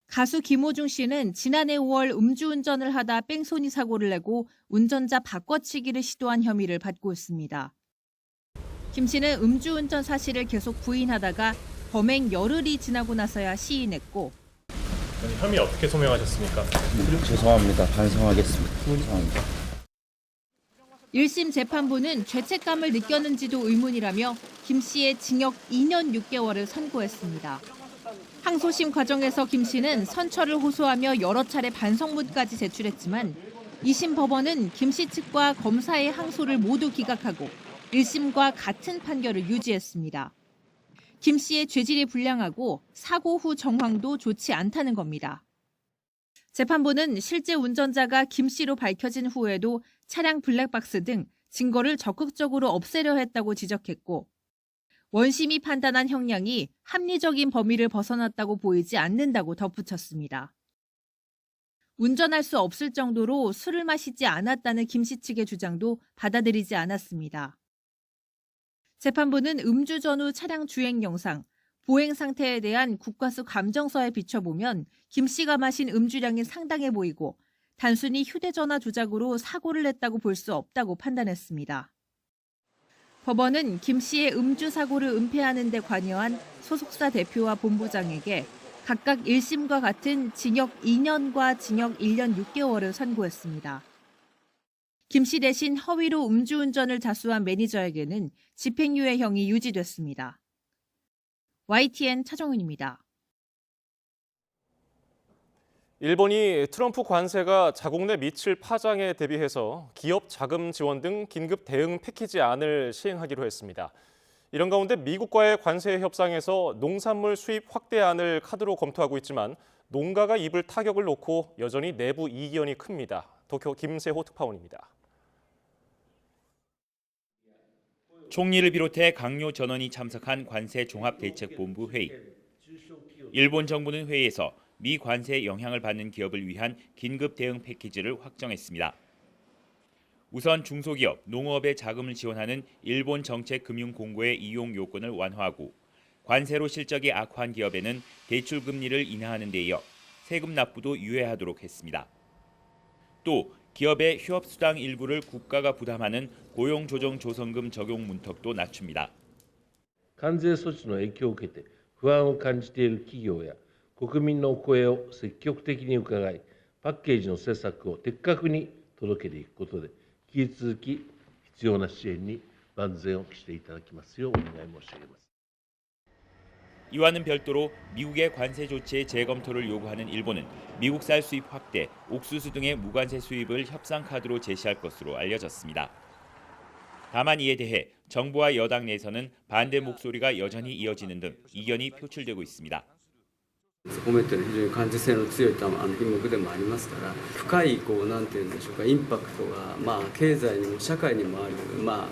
가수 김호중 씨는 지난해 5월 음주운전을 하다 뺑소니 사고를 내고 운전자 바꿔치기를 시도한 혐의를 받고 있습니다. 김 씨는 음주운전 사실을 계속 부인하다가 범행 열흘이 지나고 나서야 시인했고 혐의 어떻게 소명하셨습니까? 죄송합니다. 반성하겠습니다. 죄송합니다. 1심 재판부는 죄책감을 느꼈는지도 의문이라며 김 씨의 징역 2년 6개월을 선고했습니다. 항소심 과정에서 김 씨는 선처를 호소하며 여러 차례 반성문까지 제출했지만 2심 법원은 김 씨 측과 검사의 항소를 모두 기각하고 1심과 같은 판결을 유지했습니다. 김 씨의 죄질이 불량하고 사고 후 정황도 좋지 않다는 겁니다. 재판부는 실제 운전자가 김 씨로 밝혀진 후에도 차량 블랙박스 등 증거를 적극적으로 없애려 했다고 지적했고 원심이 판단한 형량이 합리적인 범위를 벗어났다고 보이지 않는다고 덧붙였습니다. 운전할 수 없을 정도로 술을 마시지 않았다는 김 씨 측의 주장도 받아들이지 않았습니다. 재판부는 음주 전후 차량 주행 영상, 보행 상태에 대한 국과수 감정서에 비춰보면 김 씨가 마신 음주량이 상당해 보이고 단순히 휴대전화 조작으로 사고를 냈다고 볼 수 없다고 판단했습니다. 법원은 김 씨의 음주 사고를 은폐하는 데 관여한 소속사 대표와 본부장에게 각각 1심과 같은 징역 2년과 징역 1년 6개월을 선고했습니다. 김 씨 대신 허위로 음주운전을 자수한 매니저에게는 집행유예형이 유지됐습니다. YTN 차정은입니다. 일본이 트럼프 관세가 자국 내 미칠 파장에 대비해서 기업 자금 지원 등 긴급 대응 패키지안을 시행하기로 했습니다. 이런 가운데 미국과의 관세 협상에서 농산물 수입 확대안을 카드로 검토하고 있지만 농가가 입을 타격을 놓고 여전히 내부 이견이 큽니다. 도쿄 김세호 특파원입니다. 총리를 비롯해 강요 전원이 참석한 관세 종합대책본부 회의. 일본 정부는 회의에서 미 관세의 영향을 받는 기업을 위한 긴급 대응 패키지를 확정했습니다. 우선 중소기업, 농업의 자금을 지원하는 일본 정책금융공고의 이용 요건을 완화하고 관세로 실적이 악화한 기업에는 대출 금리를 인하하는 데 이어 세금 납부도 유예하도록 했습니다. 또 기업의 휴업수당 일부를 국가가 부담하는 고용조정조성금 적용 문턱도 낮춥니다. 関税措置の影響を受けて不安を感じている企業や国民の声を積極的に伺い、パッケージの施策を的確に届けていくことで、引き続き必要な支援に万全を期していただきますようお願い申し上げます。 이와는 별도로 미국의 관세 조치의 재검토를 요구하는 일본은 미국쌀 수입 확대, 옥수수 등의 무관세 수입을 협상 카드로 제시할 것으로 알려졌습니다. 다만 이에 대해 정부와 여당 내에서는 반대 목소리가 여전히 이어지는 등 이견이 표출되고 있습니다. 込めてる非常に感受性の強い品目でもありますから、深いなんていうんでしょうか、インパクトが経済にも社会にもある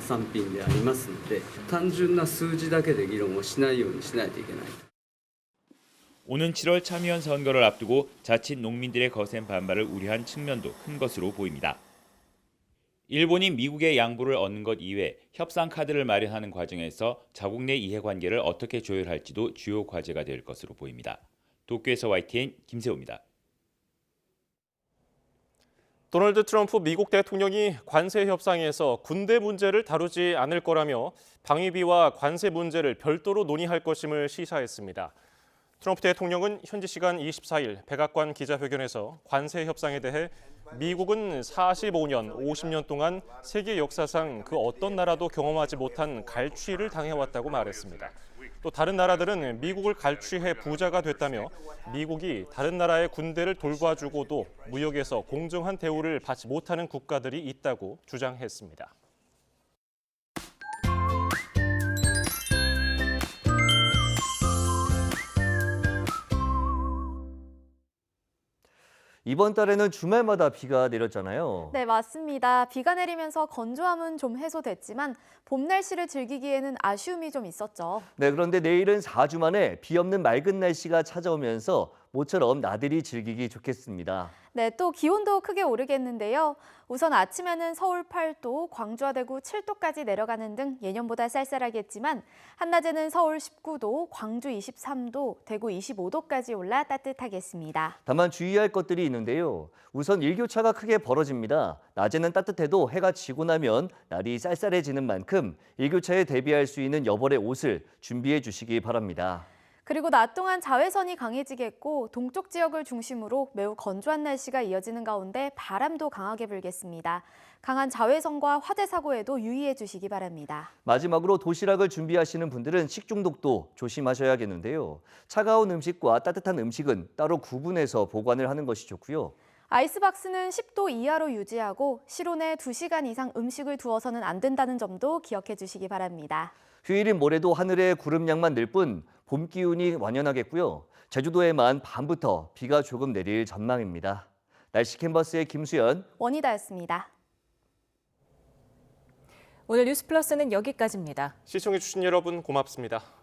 産品でありますので、単純な数字だけで議論をしないようにしないといけない。 오는 7월 참의원 선거를 앞두고 자칫 농민들의 거센 반발을 우려한 측면도 큰 것으로 보입니다. 일본이 미국의 양보를 얻는 것 이외 협상 카드를 마련하는 과정에서 자국 내 이해관계를 어떻게 조율할지도 주요 과제가 될 것으로 보입니다. 도쿄에서 YTN 김세호입니다. 도널드 트럼프 미국 대통령이 관세 협상에서 군대 문제를 다루지 않을 거라며 방위비와 관세 문제를 별도로 논의할 것임을 시사했습니다. 트럼프 대통령은 현지 시간 24일 백악관 기자회견에서 관세 협상에 대해 미국은 45년, 50년 동안 세계 역사상 그 어떤 나라도 경험하지 못한 갈취를 당해왔다고 말했습니다. 또 다른 나라들은 미국을 갈취해 부자가 됐다며 미국이 다른 나라의 군대를 돌봐주고도 무역에서 공정한 대우를 받지 못하는 국가들이 있다고 주장했습니다. 이번 달에는 주말마다 비가 내렸잖아요. 네, 맞습니다. 비가 내리면서 건조함은 좀 해소됐지만 봄 날씨를 즐기기에는 아쉬움이 좀 있었죠. 네, 그런데 내일은 4주 만에 비 없는 맑은 날씨가 찾아오면서 모처럼 나들이 즐기기 좋겠습니다. 네, 또 기온도 크게 오르겠는데요. 우선 아침에는 서울 8도, 광주와 대구 7도까지 내려가는 등 예년보다 쌀쌀하겠지만 한낮에는 서울 19도, 광주 23도, 대구 25도까지 올라 따뜻하겠습니다. 다만 주의할 것들이 있는데요. 우선 일교차가 크게 벌어집니다. 낮에는 따뜻해도 해가 지고 나면 날이 쌀쌀해지는 만큼 일교차에 대비할 수 있는 여벌의 옷을 준비해 주시기 바랍니다. 그리고 낮 동안 자외선이 강해지겠고 동쪽 지역을 중심으로 매우 건조한 날씨가 이어지는 가운데 바람도 강하게 불겠습니다. 강한 자외선과 화재 사고에도 유의해 주시기 바랍니다. 마지막으로 도시락을 준비하시는 분들은 식중독도 조심하셔야겠는데요. 차가운 음식과 따뜻한 음식은 따로 구분해서 보관을 하는 것이 좋고요. 아이스박스는 10도 이하로 유지하고 실온에 2시간 이상 음식을 두어서는 안 된다는 점도 기억해 주시기 바랍니다. 휴일인 모레도 하늘에 구름량만 늘 뿐 봄 기운이 완연하겠고요. 제주도에만 밤부터 비가 조금 내릴 전망입니다. 날씨 캔버스의 김수연, 원희다였습니다. 오늘 뉴스 플러스는 여기까지입니다. 시청해주신 여러분 고맙습니다.